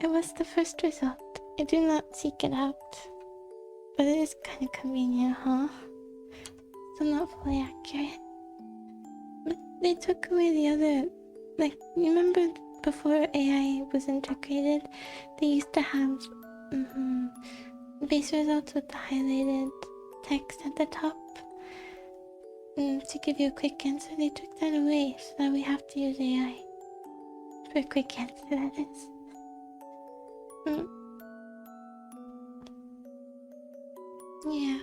It was the first result. I do not seek it out. But it is kind of convenient, huh? Still not fully accurate. But they took away the other... Like, you remember before AI was integrated, they used to have base results with the highlighted text at the top to give you a quick answer. They took that away so that we have to use AI for a quick answer, that is. Yeah.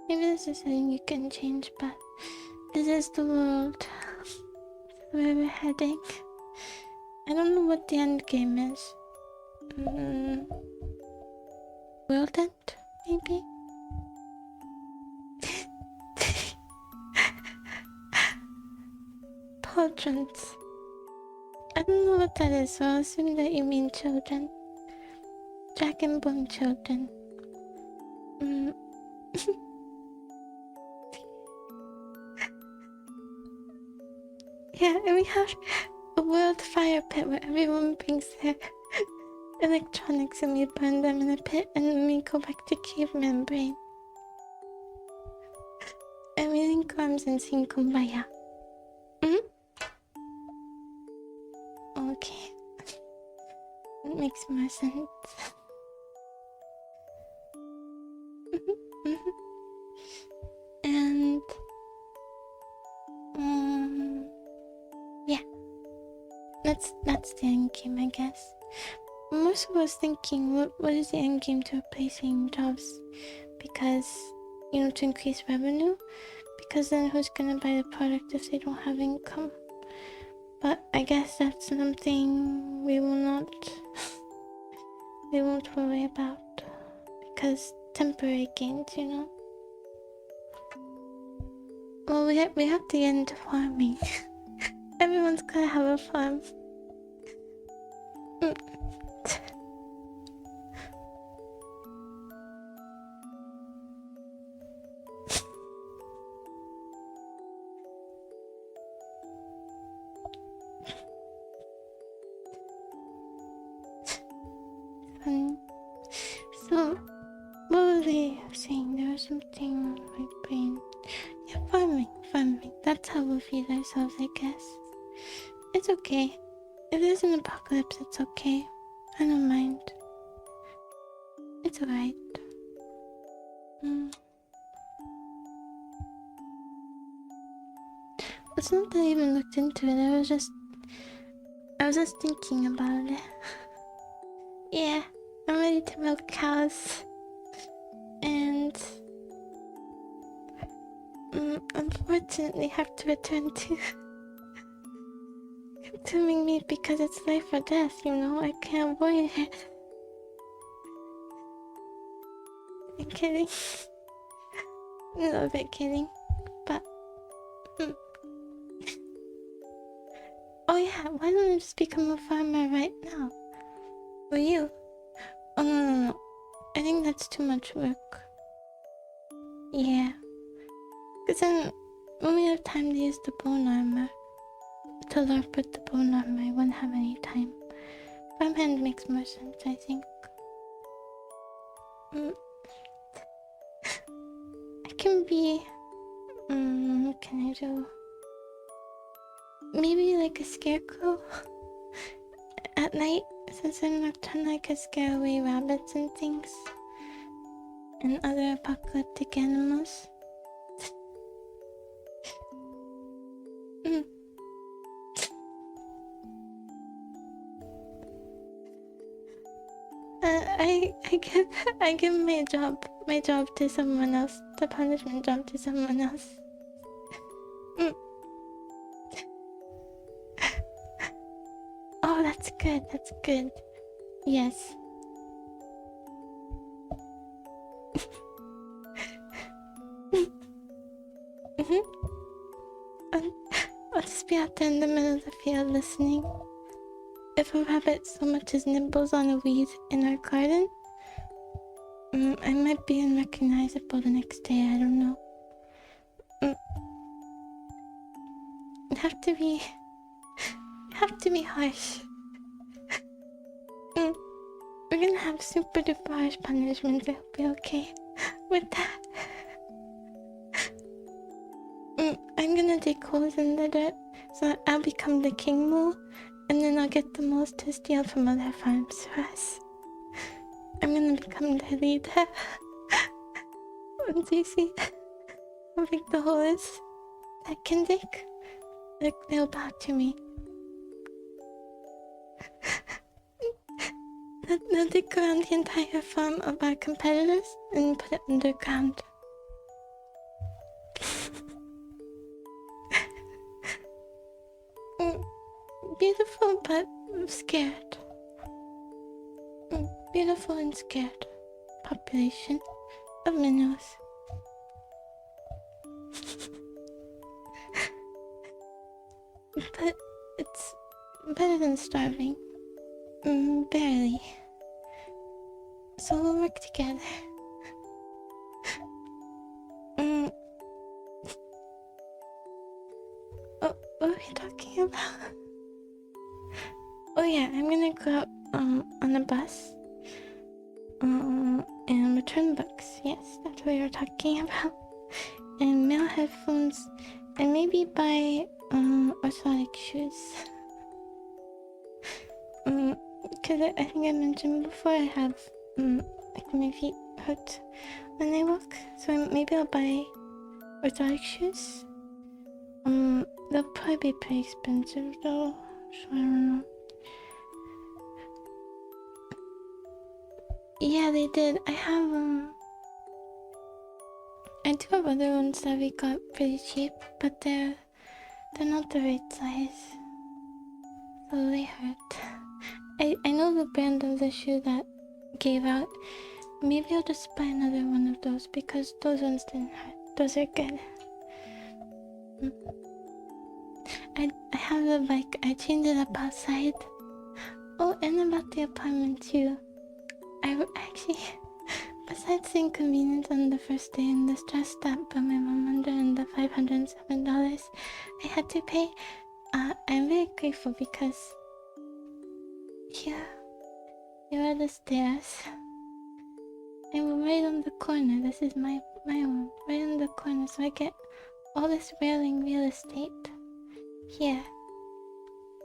Maybe this is something you can change, but this is the world where we're heading. I don't know what the end game is. World end, maybe? Pauldrons. I don't know what that is, so I'll assume that you mean children. Dragonborn children. Yeah, and we have a world fire pit where everyone brings their electronics and we burn them in a pit and then we go back to caveman brain. And we link arms and sing Kumbaya. Okay. That makes more sense. And... yeah. That's the end game, I guess. Most of us thinking, what is the end game to replacing jobs? Because, you know, to increase revenue? Because then who's gonna buy the product if they don't have income? But I guess that's something we will not... we won't worry about. Because temporary gains, you know? Well, we have to get into farming. Everyone's gotta have a farm. So, what was I saying? There was something in my brain. Yeah, farming. will feed ourselves, I guess. It's okay. If there's an apocalypse, it's okay. I don't mind. It's alright. It's not that I even looked into it, I was just thinking about it. Yeah, I'm ready to milk cows. And unfortunately have to return to consuming meat because it's life or death, you know? I can't avoid it. I'm kidding. A little bit kidding. But oh yeah, why don't I just become a farmer right now? Will you? Oh no. I think that's too much work. Yeah. Cause then when we have time to use the bone armor, to LARP with the bone armor, I wouldn't have any time. Farmhand makes more sense, I think. I can be... what can I do? Maybe like a scarecrow at night, since I'm nocturnal, I could scare away rabbits and things. And other apocalyptic animals. I give my job to someone else, the punishment job to someone else. Oh, that's good. Yes. I'll just be out there in the middle of the field listening. If a rabbit so much as nibbles on a weed in our garden, I might be unrecognizable the next day, I don't know. You have to be harsh. We're gonna have super duper harsh punishments, I hope you're okay with that. I'm gonna dig holes in the dirt so that I'll become the king mole, and then I'll get the moles to steal from other farms for us. I'm gonna become the leader. Once you see how big the hole is that can dig, they'll bow to me. They'll dig around the entire farm of our competitors and put it underground. Beautiful but scared. Beautiful and scared population of minnows. But it's better than starving. Barely. So we'll work together. Oh, what are we talking about? Oh yeah, I'm gonna go out on a bus and return books. Yes, that's what we were talking about. And mail headphones and maybe buy orthotic shoes. Cause I think I mentioned before I have like my feet hurt when I walk, so maybe I'll buy orthotic shoes. They'll probably be pretty expensive though, so I don't know. Yeah, they did. I do have other ones that we got pretty cheap, but they're not the right size, so they hurt. I know the brand of the shoe that gave out. Maybe I'll just buy another one of those because those ones didn't hurt. Those are good. I have the bike. I changed it up outside. Oh, and about the apartment too. I actually, besides the inconvenience on the first day and the stress that put my mom under and the $507 I had to pay, I'm very grateful because here are the stairs. I'm right on the corner. This is my room, right on the corner, so I get all this railing real estate here.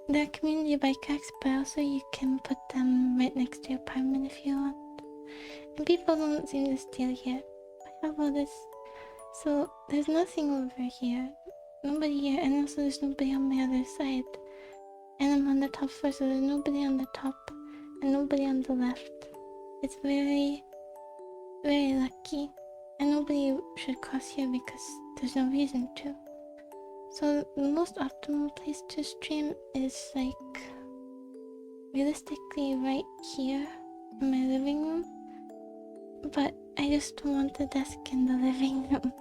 They're community bike racks, but also you can put them right next to your apartment if you want. And people don't seem to steal here. I have all this. So there's nothing over here. Nobody here, and also there's nobody on my other side. And I'm on the top floor, so there's nobody on the top and nobody on the left. It's very, very lucky. And nobody should cross here because there's no reason to. So the most optimal place to stream is like realistically right here in my living room. But I just don't want the desk in the living room.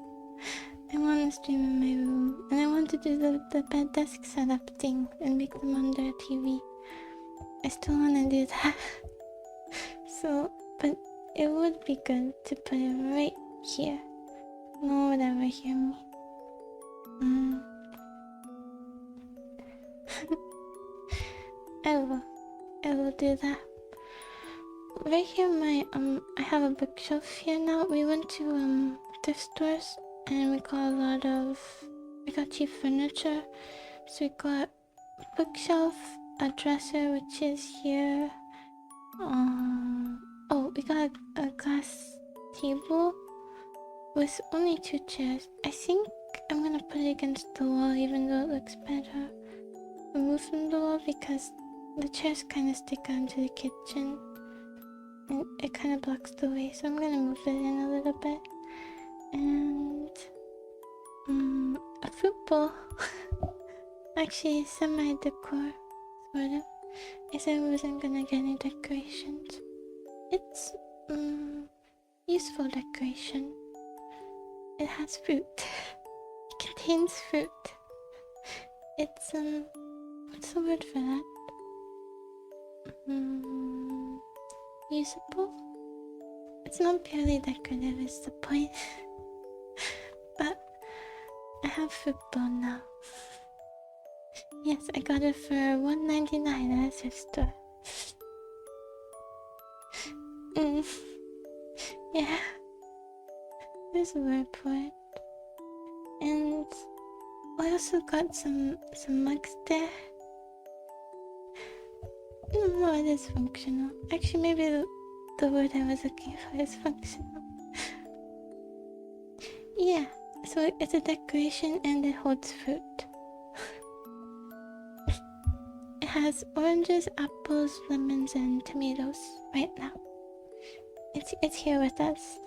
I want to stream in my room. And I want to do the bed desk setup thing and make them under a TV. I still want to do that. So, but it would be good to put it right here. No one would ever hear me. I will do that. Right here, I have a bookshelf here now. We went to thrift stores and we got cheap furniture. So we got a bookshelf, a dresser which is here. We got a glass table with only 2 chairs. I think I'm gonna put it against the wall even though it looks better removed from the wall because the chairs kind of stick out into the kitchen and it kind of blocks the way, so I'm gonna move it in a little bit. And a fruit bowl. Actually, semi-decor, sort of. I said I wasn't gonna get any decorations. It's useful decoration. It has fruit. It contains fruit. It's what's the word for that? Usable? It's not purely decorative, is the point. But I have fruit bowl now. Yes, I got it for $1.99 at a thrift store. Yeah. There's a word for it. And I also got some mugs there. No, it is functional. Actually, maybe the word I was looking for is functional. Yeah, so it's a decoration and it holds fruit. It has oranges, apples, lemons, and tomatoes right now. It's here with us.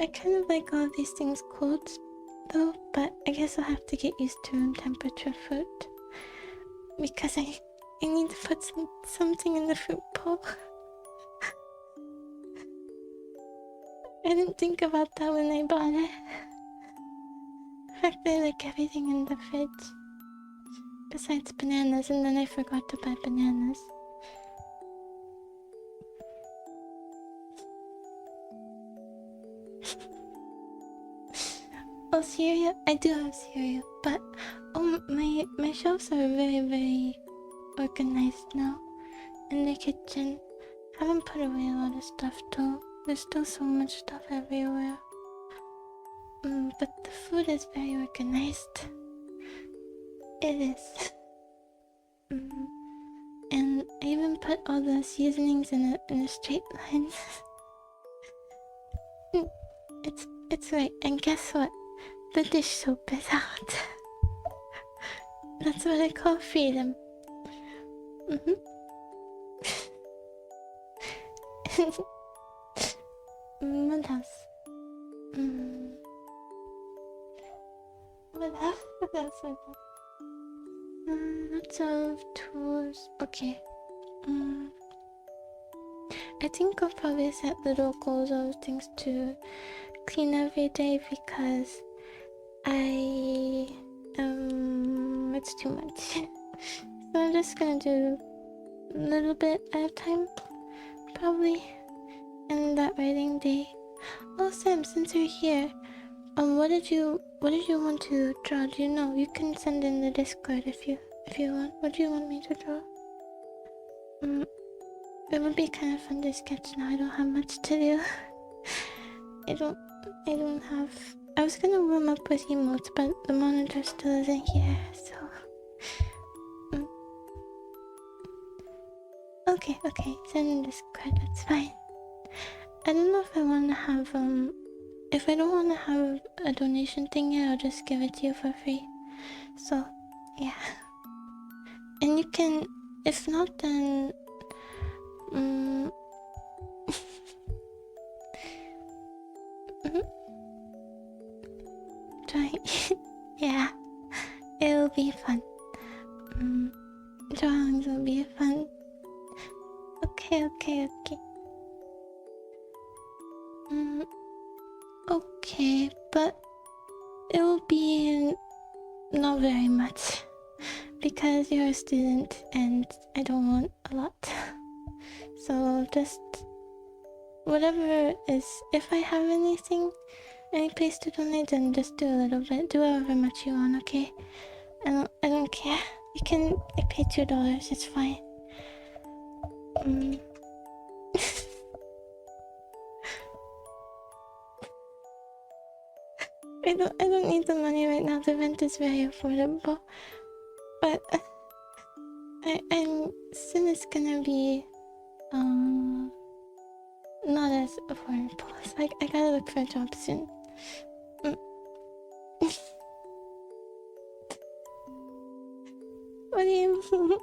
I kind of like all of these things cold though, but I guess I'll have to get used to room temperature fruit because I need to put something in the fruit bowl. I didn't think about that when I bought it. In fact, I like everything in the fridge besides bananas, and then I forgot to buy bananas. Oh, cereal? I do have cereal, but my shelves are very, very organized now in the kitchen. I haven't put away a lot of stuff though. There's still so much stuff everywhere. But the food is very organized. It is. And I even put all the seasonings in a straight line. It's right. And guess what? The dish soap is out. That's what I call freedom. What else? What else? Lots of tools. Okay. I think I'll probably set little goals of things to clean every day because it's too much. So I'm just gonna do a little bit at a time, probably. And that writing day. Oh, Sam, since you're here, what did you want to draw? Do you know? You can send in the Discord if you want. What do you want me to draw? it would be kind of fun to sketch now. I don't have much to do. I don't have... I was gonna warm up with emotes, but the monitor still isn't here, so... Okay, send in Discord, that's fine. I don't know if I wanna have, if I don't wanna have a donation thing yet, I'll just give it to you for free. So, yeah. And you can... If not, then... Try... yeah. It'll be fun. Drawings will be fun. Okay. Okay, but it will be not very much because you're a student and I don't want a lot. So just whatever is, if I have anything, any place to donate, then just do a little bit. Do however much you want, okay? I don't care. You can pay $2, it's fine. I don't need the money right now. The rent is very affordable, but I'm soon it's gonna be not as affordable. So I gotta look for a job soon. What do you mean?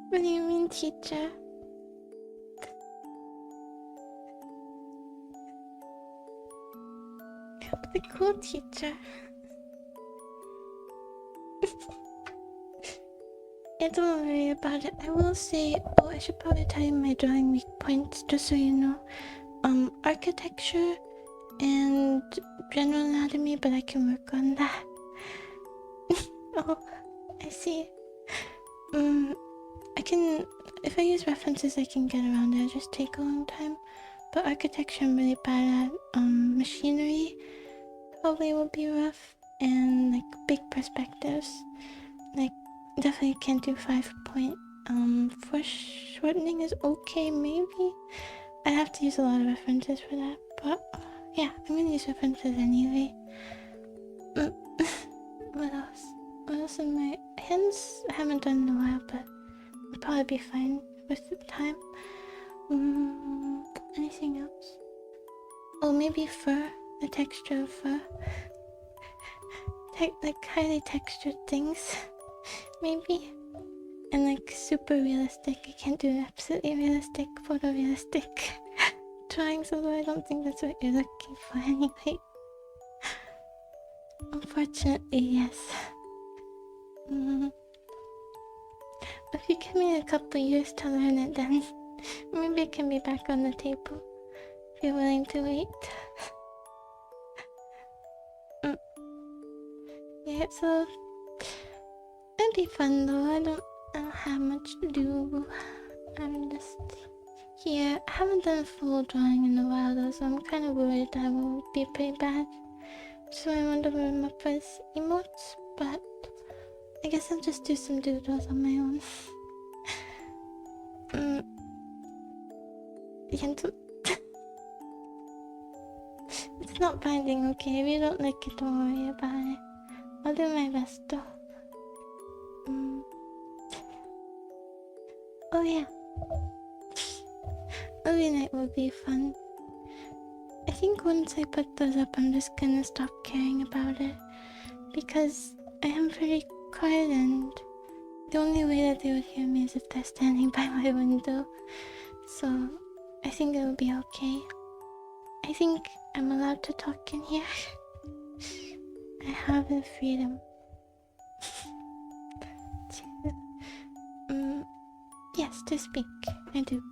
What do you mean, teacher? The cool teacher. Yeah, don't worry about it. I will say, oh, I should probably tell you my drawing weak points, just so you know. Architecture and general anatomy, but I can work on that. Oh, I see. I can, if I use references, I can get around it. It'll just take a long time. But architecture, I'm really bad at. Machinery probably will be rough, and like big perspectives. Like, definitely can't do 5-point. Foreshortening is okay, maybe. I have to use a lot of references for that, but yeah, I'm gonna use references anyway. What else? What else in my hands? I haven't done in a while, but I'll probably be fine with the time. Anything else? Oh, maybe fur. The texture of fur. Like highly textured things. Maybe. And like super realistic. I can't do absolutely realistic, photorealistic drawings, although I don't think that's what you're looking for anyway. Unfortunately, yes. If you give me a couple years to learn it, then maybe it can be back on the table. If you're willing to wait. Yeah, so it'd be fun though. I don't have much to do. I'm just here. I haven't done a full drawing in a while though, so I'm kind of worried that will be pretty bad. So I want to warm up with emotes, but I guess I'll just do some doodles on my own. It's not binding, okay? If you don't like it, don't worry about it. I'll do my best though. Oh yeah. Movie night will be fun. I think once I put those up, I'm just gonna stop caring about it. Because I am pretty quiet and the only way that they would hear me is if they're standing by my window. So I think it will be okay. I think I'm allowed to talk in here. I have the freedom to, yes, to speak. I do.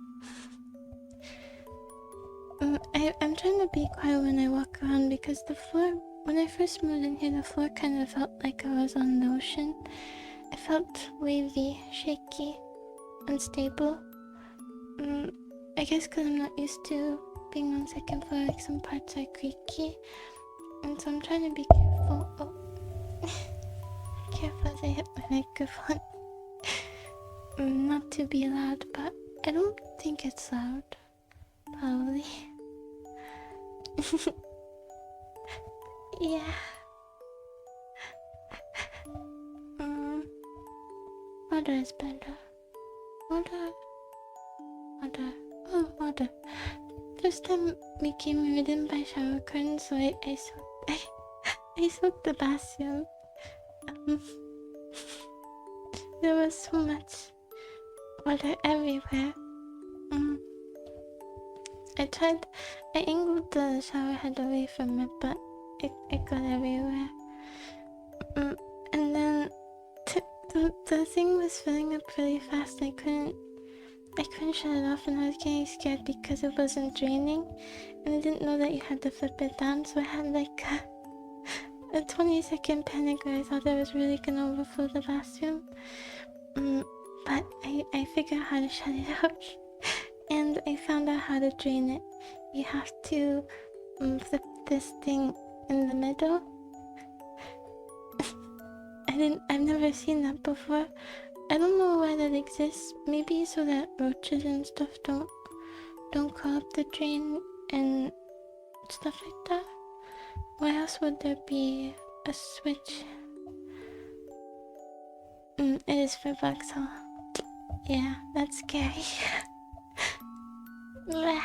I'm trying to be quiet when I walk around because the floor, when I first moved in here, the floor kind of felt like I was on the ocean. It felt wavy, shaky, unstable. I guess because I'm not used to being on second floor, like some parts are creaky. And so I'm trying to be careful. Oh. Careful as I hit my microphone. not to be loud, but I don't think it's loud. Probably. Yeah. Water is better. Water. Oh, water. First time we came, we didn't buy shower curtains, so I soaked the bathroom. There was so much water everywhere. I angled the shower head away from it, but it got everywhere. And then the thing was filling up really fast. I couldn't shut it off, and I was getting scared because it wasn't draining, and I didn't know that you had to flip it down, so I had like a 20-second panic where I thought I was really gonna overflow the bathroom. But I figured out how to shut it off, and I found out how to drain it. You have to flip this thing in the middle. I've never seen that before. I don't know why that exists. Maybe so that roaches and stuff don't crawl up the drain and stuff like that. Why else would there be a switch? It is for bugs, huh? Yeah, that's scary. I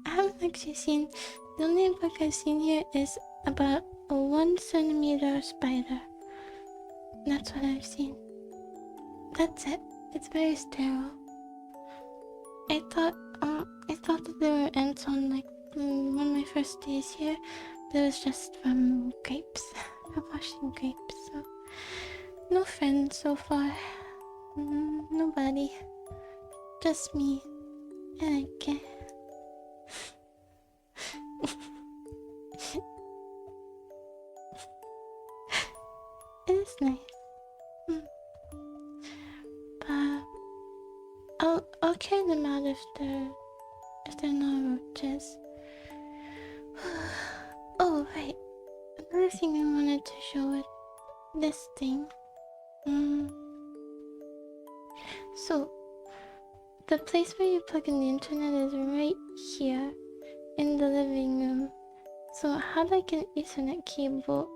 haven't actually seen. The only bug I've seen here is about a 1 centimeter spider. That's what I've seen. That's it. It's very sterile. I thought that there were ants on like one of my first days here. There was just from grapes, from washing grapes. So no friends so far. Nobody. Just me. I like it. It is nice. But I'll carry them out if they're not roaches. Oh right. Another thing I wanted to show with this thing. So the place where you plug in the internet is right here in the living room. So how do I get an Ethernet cable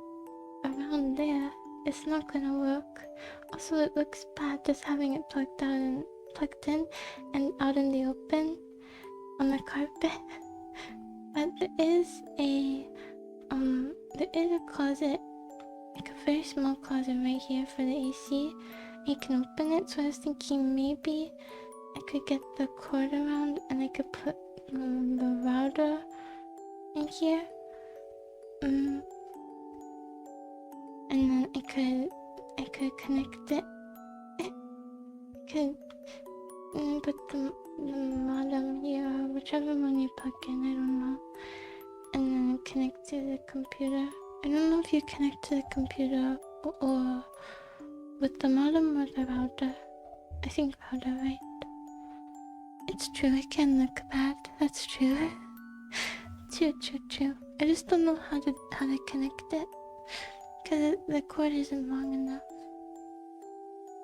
around there? It's not gonna work. Also, it looks bad just having it plugged in and out in the open on the carpet. But there is a closet, like a very small closet right here for the AC. You can open it, so I was thinking maybe I could get the cord around and I could put the router in here. And then I could connect it. I could put the modem here, or whichever one you plug in, I don't know. And then connect to the computer. I don't know if you connect to the computer or with the modem or the router. I think router, right? It's true, I can look bad. That's true. True. I just don't know how to connect it, because the cord isn't long enough.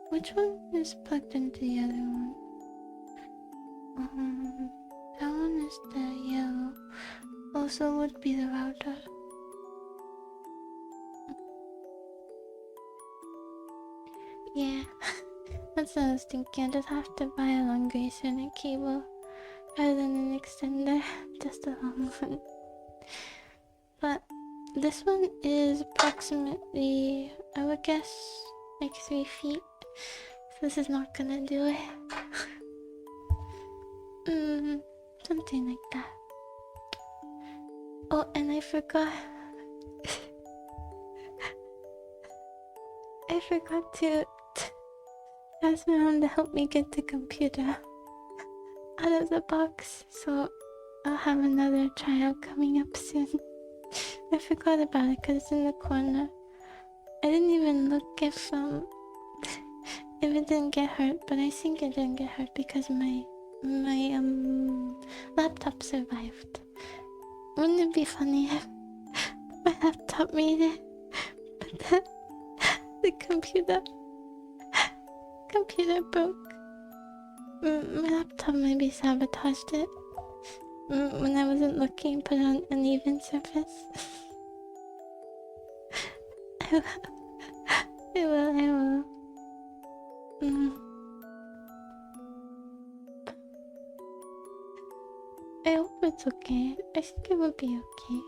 Which one is plugged into the other one? That one is the yellow. Also would be the router. Yeah, that's what I was thinking. I just have to buy a longer Ethernet cable rather than an extender, just a long one. But this one is approximately, I would guess, like 3 feet. So this is not gonna do it. Something like that. Oh, and I forgot. I forgot to ask my mom to help me get the computer out of the box, so I'll have another trial coming up soon. I forgot about it because it's in the corner. I didn't even look if it didn't get hurt, but I think it didn't get hurt because my laptop survived. Wouldn't it be funny if my laptop made it, but the computer broke? My laptop maybe sabotaged it. When I wasn't looking, put on an even surface. I will. I hope it's okay. I think it will be okay.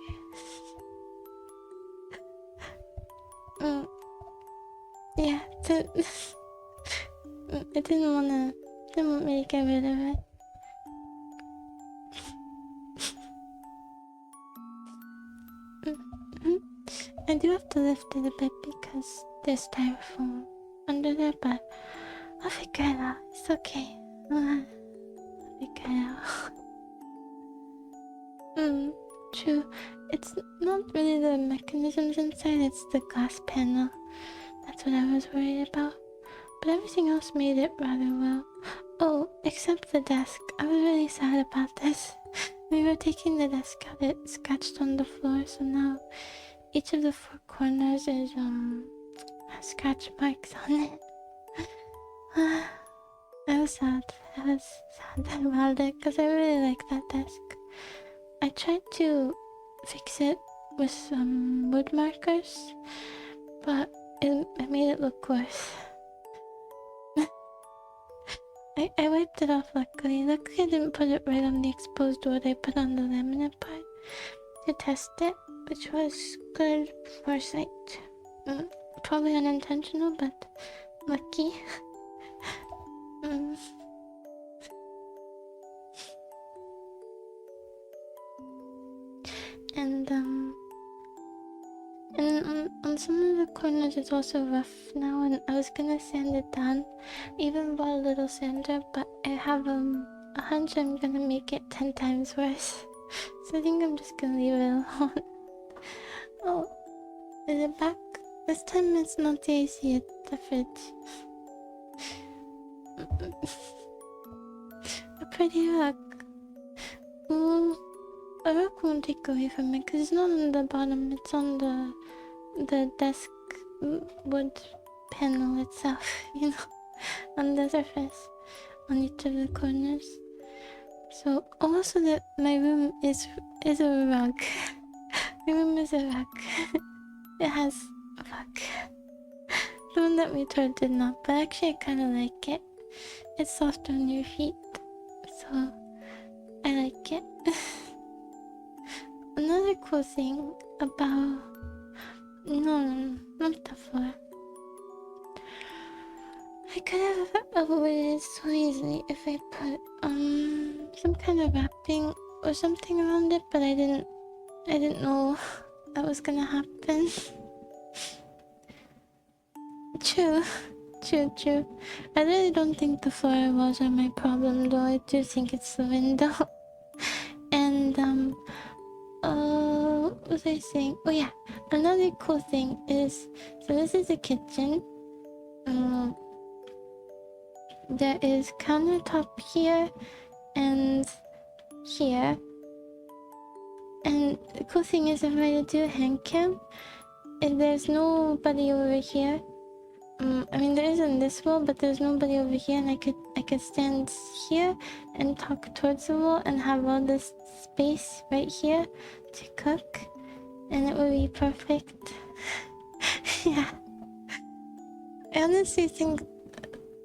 Yeah, I didn't want me to get rid of it. I do have to lift it a bit because there's styrofoam under there, but I'll figure it out. It's okay. I'll figure it out. True. It's not really the mechanisms inside, it's the glass panel. That's what I was worried about. But everything else made it rather well. Oh, except the desk. I was really sad about this. We were taking the desk out, it scratched on the floor, so now each of the 4 corners is has scratch marks on it. I was sad about it because I really like that desk. I tried to fix it with some wood markers, but it made it look worse. I wiped it off luckily. Luckily I didn't put it right on the exposed wood. I put on the laminate part to test it, which was good foresight. Probably unintentional, but lucky. And on some of the corners it's also rough now, and I was gonna sand it down, even bought a little sander, but I have a hunch I'm gonna make it 10 times worse. So I think I'm just gonna leave it alone. Oh, is it back? This time it's not the AC, it's the fridge. A pretty rug. A rug won't take away from it because it's not on the bottom, it's on the desk wood panel itself, you know, on the surface, on each of the corners. So also that my room is a rug. My room is a rug. It has a rug. The one that we toured did not, but actually I kind of like it. It's soft on your feet, so I like it. Another cool thing about... No, not the floor. I could have avoided it so easily if I put some kind of wrapping or something around it, but I didn't know that was gonna happen. True. I really don't think the floor walls are my problem though. I do think it's the window. And what was I saying? Oh yeah, another cool thing is, so this is the kitchen. There is countertop here and here. And the cool thing is, if I do a hand cam, if there's nobody over here, I mean there is in this wall, but there's nobody over here, and I could stand here and talk towards the wall and have all this space right here to cook, and it would be perfect. Yeah. I honestly think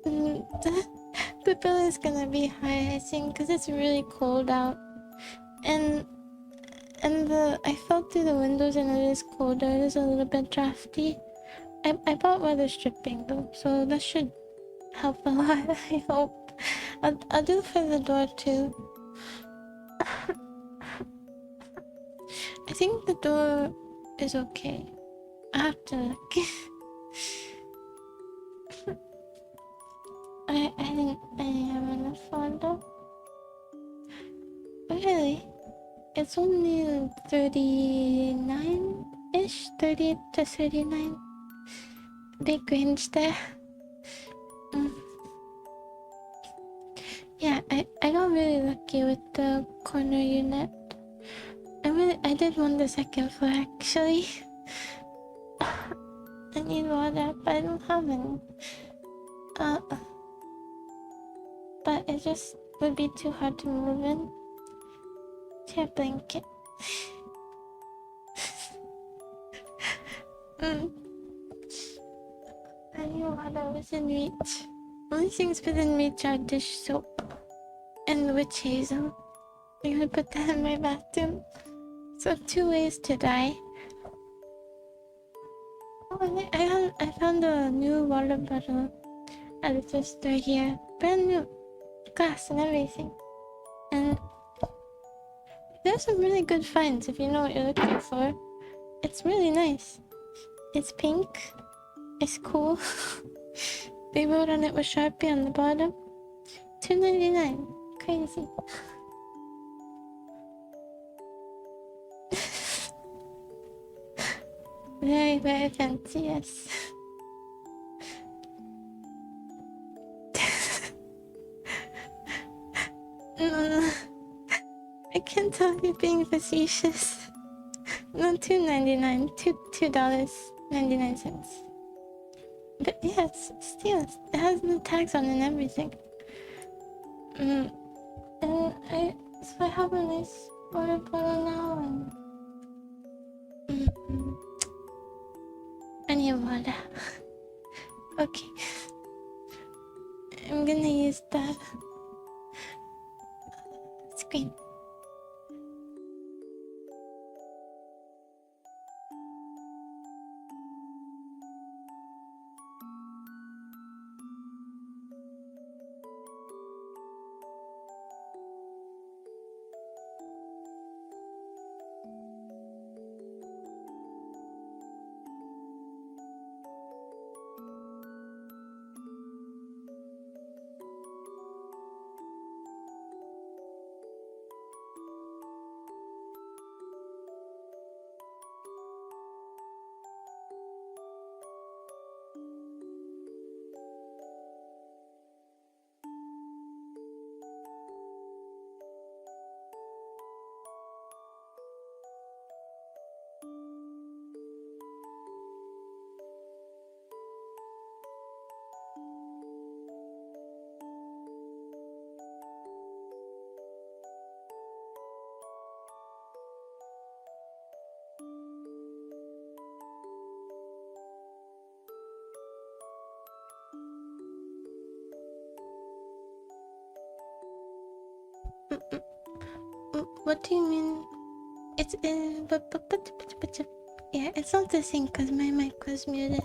the bill is gonna be high, I think, because it's really cold out, and I felt through the windows and it is colder. It is a little bit drafty. I bought weather stripping though, so that should help a lot. I hope. I'll do for the door too. I think the door is okay. I have to look. I didn't have enough photo. Really? It's only 39-ish? 38 to 39. Big range there. Yeah, I got really lucky with the corner unit. I did want the second floor actually. I need water, but I don't have any. but it just would be too hard to move in to a blanket. I knew water was in reach. Only things within reach are dish soap and witch hazel. I'm gonna put that in my bathroom. So 2 ways to die. Oh, and I found a new water bottle at the thrift store here. Brand new. Glass and everything. And there's some really good finds if you know what you're looking for. It's really nice. It's pink. It's cool. They wrote on it with Sharpie on the bottom. $2.99. Crazy. Very, very fancy, yes. No, I can't tell you're being facetious. No, $2.99. $2.99. But yes, still, it has no tags on and everything. And so I have a nice water bottle now, and I need water. Okay, I'm gonna use the screen. What do you mean? It's in, yeah, it's not the same because my mic was muted.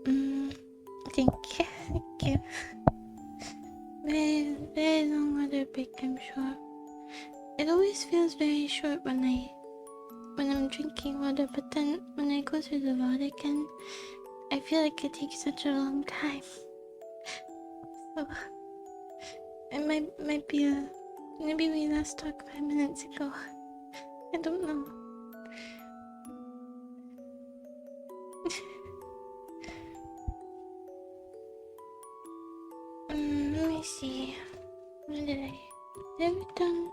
Thank you, thank you. Very, very long water break, I'm sure. It always feels very short when I'm drinking water, but then when I go through the water again, I feel like it takes such a long time. So it might be maybe we last talked 5 minutes ago. I don't know. Let me see. What did I ever done?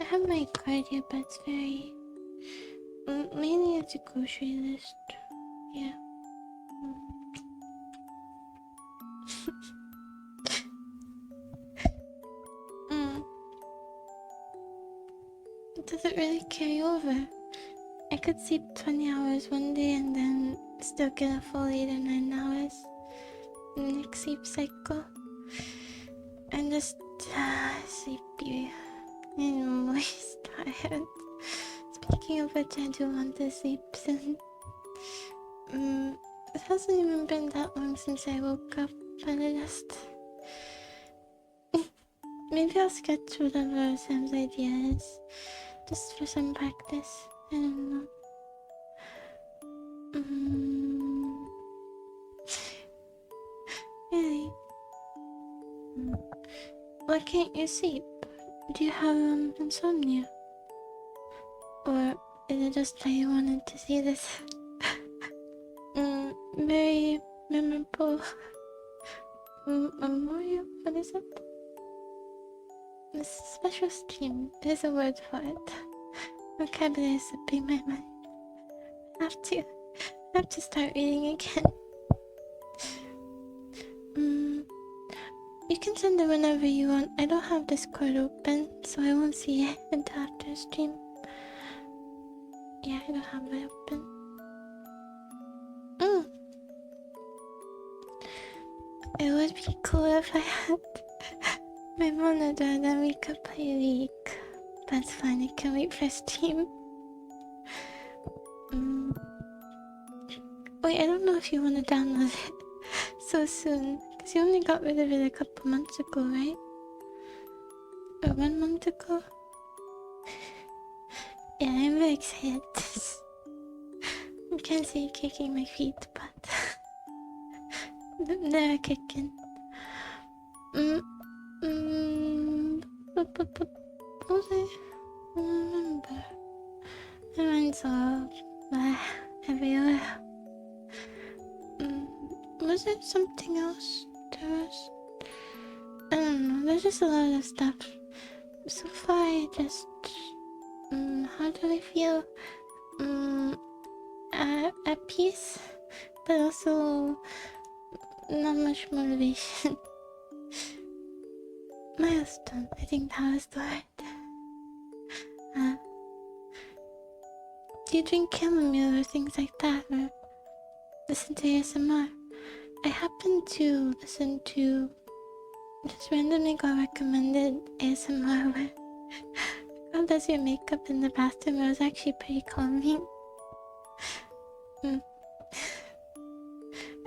I have my card here, but it's very mainly it's a grocery list. Yeah. Does it really carry over? I could sleep 20 hours one day and then still get a full 8 or 9 hours next sleep cycle. And just sleepy and moist, tired. Speaking of which, I do want to sleep soon. It hasn't even been that long since I woke up, but I just... Maybe I'll sketch whatever Sam's idea is, just for some practice. I don't know. Really? Why can't you sleep? Do you have insomnia? Or is it just that you wanted to see this? Very memorable memorial? What is it? This special stream. There's a word for it. Vocabulary is slipping my mind. I have to start reading again. You can send it whenever you want. I don't have Discord open, so I won't see it until after stream. Yeah, I don't have it open. It would be cool if I had my monitor and then we could play League. That's fine, I can wait for stream. Wait, I don't know if you want to download it so soon. Because you only got rid of it a couple months ago, right? Or 1 month ago? Yeah, I'm very excited. I can't see you kicking my feet, but they're kicking. What was I? I don't remember. My mind's all everywhere. Was there something else to us? I don't know, there's just a lot of stuff. So far I just... how do I feel? At peace, but also not much motivation. Milestone, I think that was the word. Do you drink chamomile or things like that, or listen to ASMR? I happen to listen to, just randomly got recommended ASMR where God does your makeup in the bathroom. It was actually pretty calming.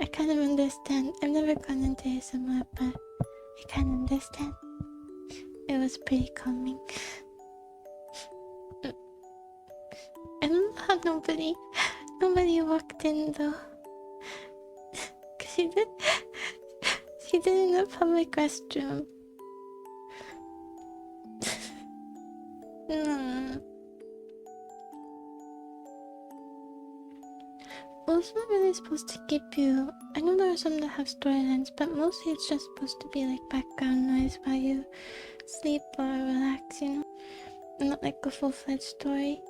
I kind of understand. I've never gone into ASMR, but I kind of understand. It was pretty calming. I don't know how nobody walked in though. Cause she did in a public restroom. Well, it's not really supposed to keep you... I know there are some that have storylines, but mostly it's just supposed to be like background noise while you sleep or relax, you know? Not like a full-fledged story.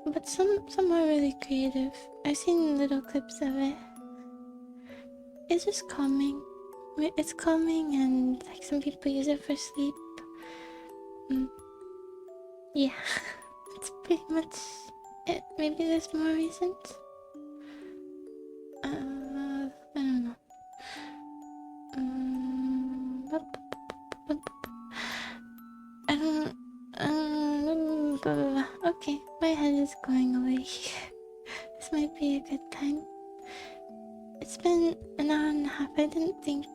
But some are really creative. I've seen little clips of it. It's just calming. It's calming, and like some people use it for sleep. Yeah, that's pretty much it. Maybe there's more reasons. I don't know. Okay, my head is going away. This might be a good time. It's been an hour and a half. I didn't think.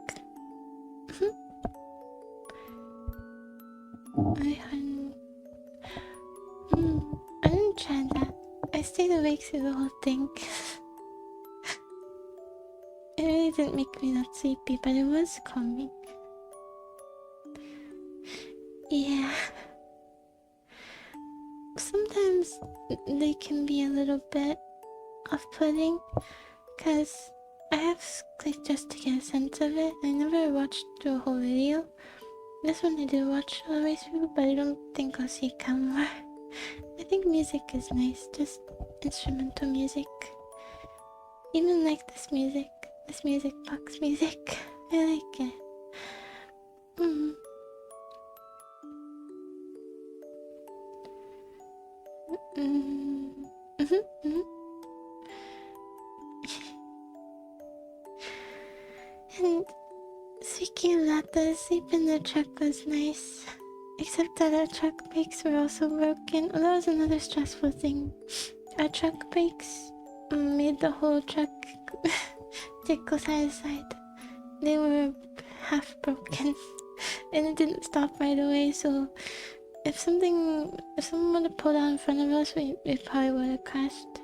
I didn't try that. I stayed awake through the whole thing. It really didn't make me that sleepy, but it was calming. Yeah. Sometimes they can be a little bit off-putting, because I have clicked just to get a sense of it. I never watched through a whole video. This one I did watch all the way through, but I don't think I'll see camera. I think music is nice, just instrumental music. Even like this music box music. I like it. And speaking of that, the sleep in the truck was nice. Except that our truck brakes were also broken. Well, that was another stressful thing. Our truck brakes made the whole truck go side to side. They were half broken. And it didn't stop right away, so if someone would have pulled out in front of us, we probably would have crashed.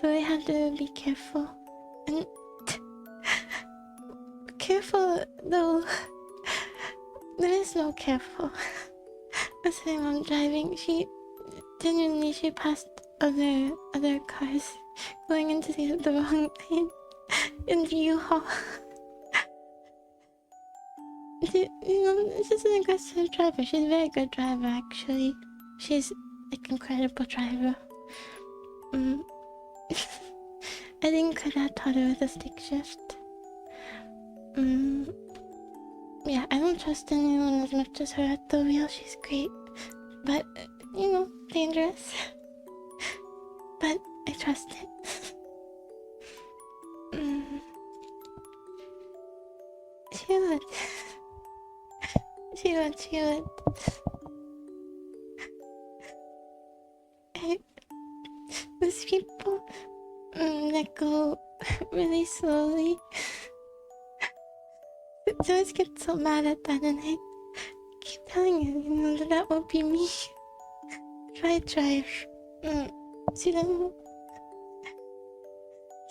So we had to be careful. And careful though, there is no careful. That's my mom driving. She passed other cars going into the wrong lane in the U-Haul. You know, she's an aggressive driver. She's a very good driver, actually. She's like incredible driver. I think could have taught her with a stick shift. yeah, I don't trust anyone as much as her at the wheel. She's great, but you know, dangerous. But I trust it. She would. She would. Those people that go really slowly. I always get so mad at that, and I keep telling you, you know, that won't be me. Try drive. She don't.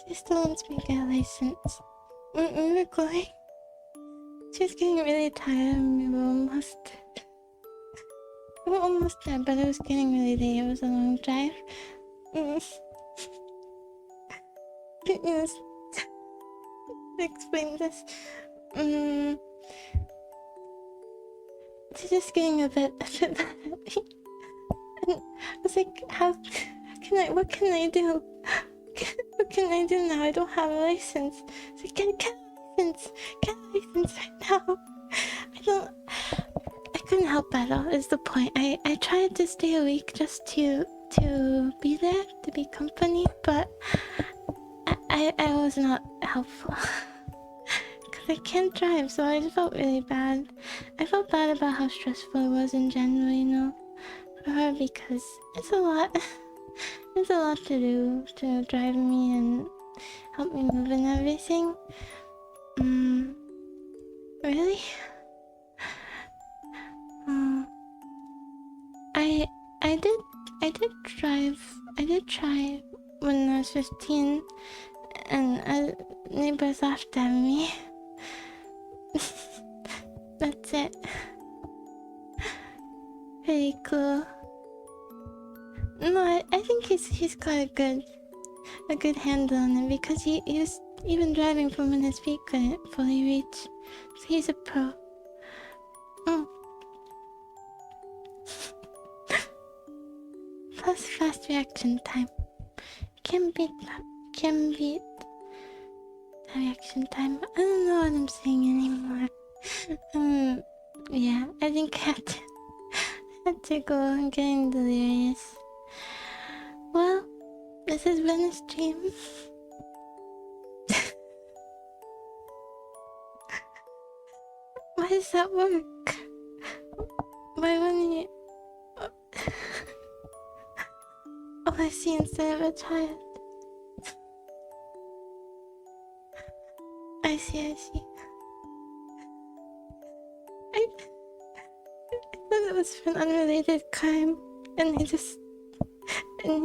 She still wants me to get a license. We were going. She was getting really tired, and we were almost there, but it was getting really late. It was a long drive. Yes. Explain this. She's just getting a bit mad at me. And I was like, what can I do? What can I do now? I don't have a license. So get a license right now. I couldn't help at all, is the point. I tried to stay awake just to be there, to be company, but I was not helpful. Because I can't drive, so I just felt really bad. I felt bad about how stressful it was in general, you know, for her, because it's a lot. It's a lot to do to drive me and help me move and everything. Really? I did drive. I did try when I was 15, and neighbors laughed at me. That's it. Pretty cool. No, I think he's got a good handle on it, because he was even driving from when his feet couldn't fully reach. So he's a pro. Plus fast reaction time. Can beat that. Can beat the reaction time. I don't know what I'm saying anymore. Yeah, I think I had to go. I'm getting delirious. Well, this has been a stream. Why does that work? Why wouldn't you... Oh, I see, instead of a child. I see. I thought it was for an unrelated crime, and he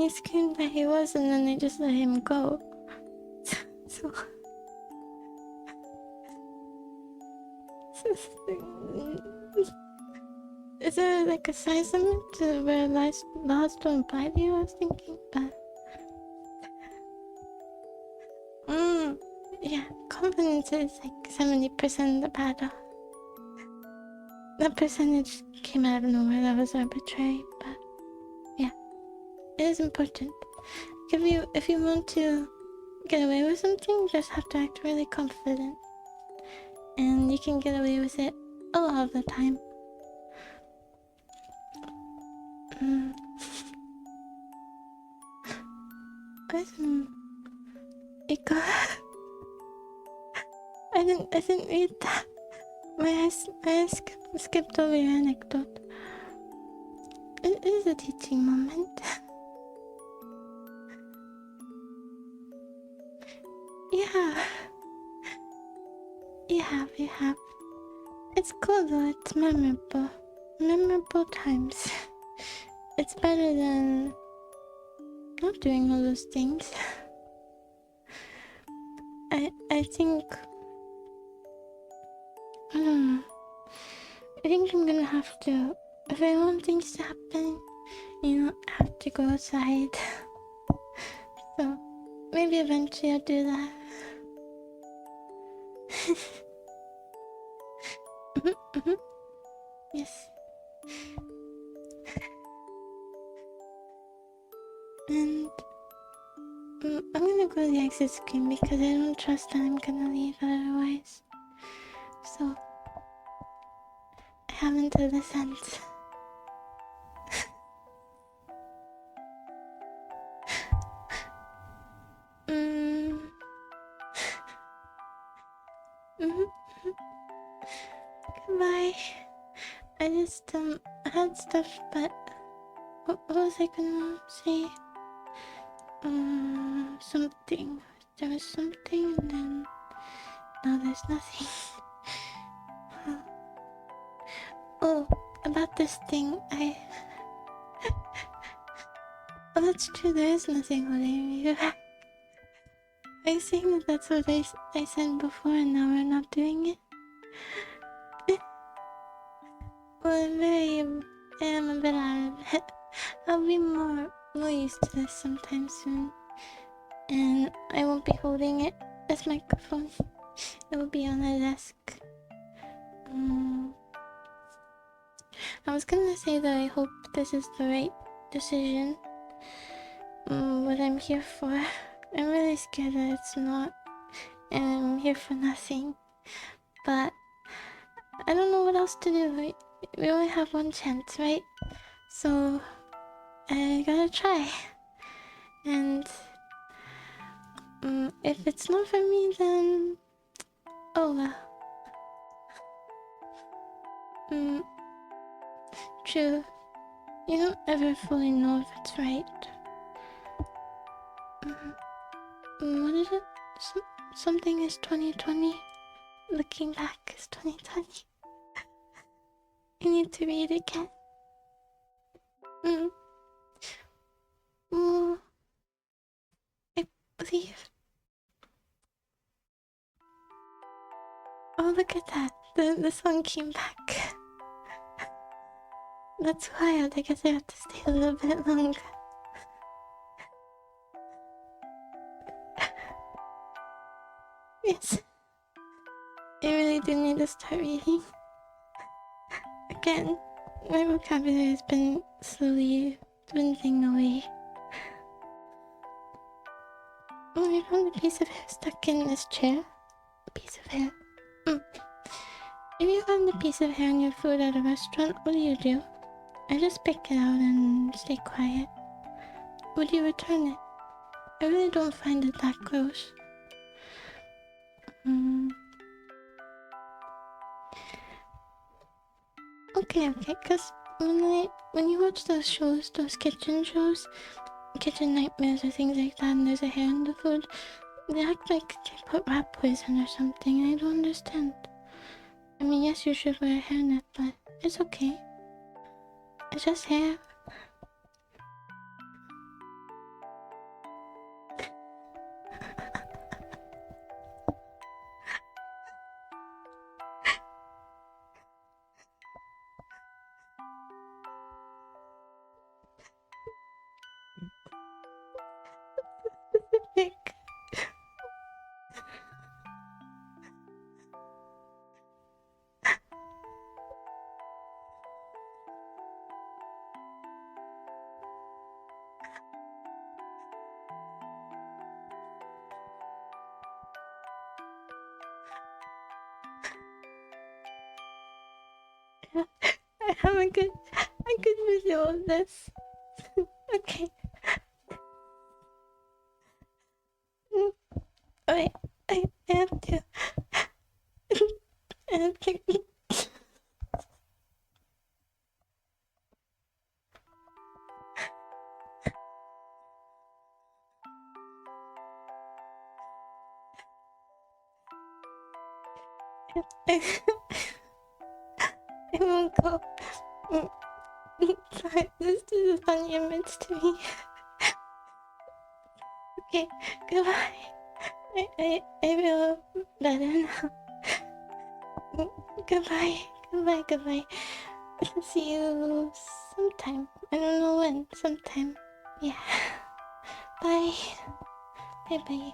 screamed that he was, and then they just let him go. So is there like a size limit to where laws don't apply to you? I was thinking, but yeah, confidence is like 70% of the battle. That percentage came out of nowhere. That was arbitrary, but yeah, it is important. If you want to get away with something, you just have to act really confident, and you can get away with it a lot of the time. I didn't read that. I skipped over your anecdote. It is a teaching moment. Yeah. You have. It's cool though, it's memorable. Memorable times. It's better than not doing all those things. I think... I don't know. I think I'm gonna have to... If I want things to happen, you know, I have to go outside. So, maybe eventually I'll do that. Yes. And I'm gonna go to the exit screen because I don't trust that I'm gonna leave otherwise. So haven't listened. Goodbye. I just had stuff, but what was I gonna say? Something. There was something, and then now there's nothing. Oh, about this thing, oh, that's true, there is nothing holding me back. Are you saying that that's what I said before and now we're not doing it? Well, I am a bit out of it. I'll be more used to this sometime soon. And I won't be holding it as microphone. It will be on the desk. I was gonna say that I hope this is the right decision. What I'm here for. I'm really scared that it's not. And I'm here for nothing. But I don't know what else to do. Right? We only have one chance, right? So I gotta try. And if it's not for me, then oh well. True. You don't ever fully know if it's right. What is it? Something is 2020. Looking back is 2020. I need to read it again. I believe. Oh, look at that. The song came back. That's wild. I guess I have to stay a little bit longer. Yes. I really do need to start reading. Again, my vocabulary has been slowly dwindling away. Oh, I found a piece of hair stuck in this chair. A piece of hair. If you find a piece of hair in your food at a restaurant, what do? I just pick it out and stay quiet. Would you return it? I really don't find it that gross. Okay, cause when you watch those shows, those kitchen shows, Kitchen Nightmares or things like that, and there's a hair in the food, they act like they put rat poison or something, and I don't understand. I mean, yes, you should wear a hairnet, but it's okay. It's just hair. Specific. I have a good visual of this. Okay. Wait, I have to. I have to. I won't go. Sorry, this is a funny image to me. Okay, goodbye. I feel better now. Goodbye. See you sometime. I don't know when. Sometime. Yeah. Bye. Bye.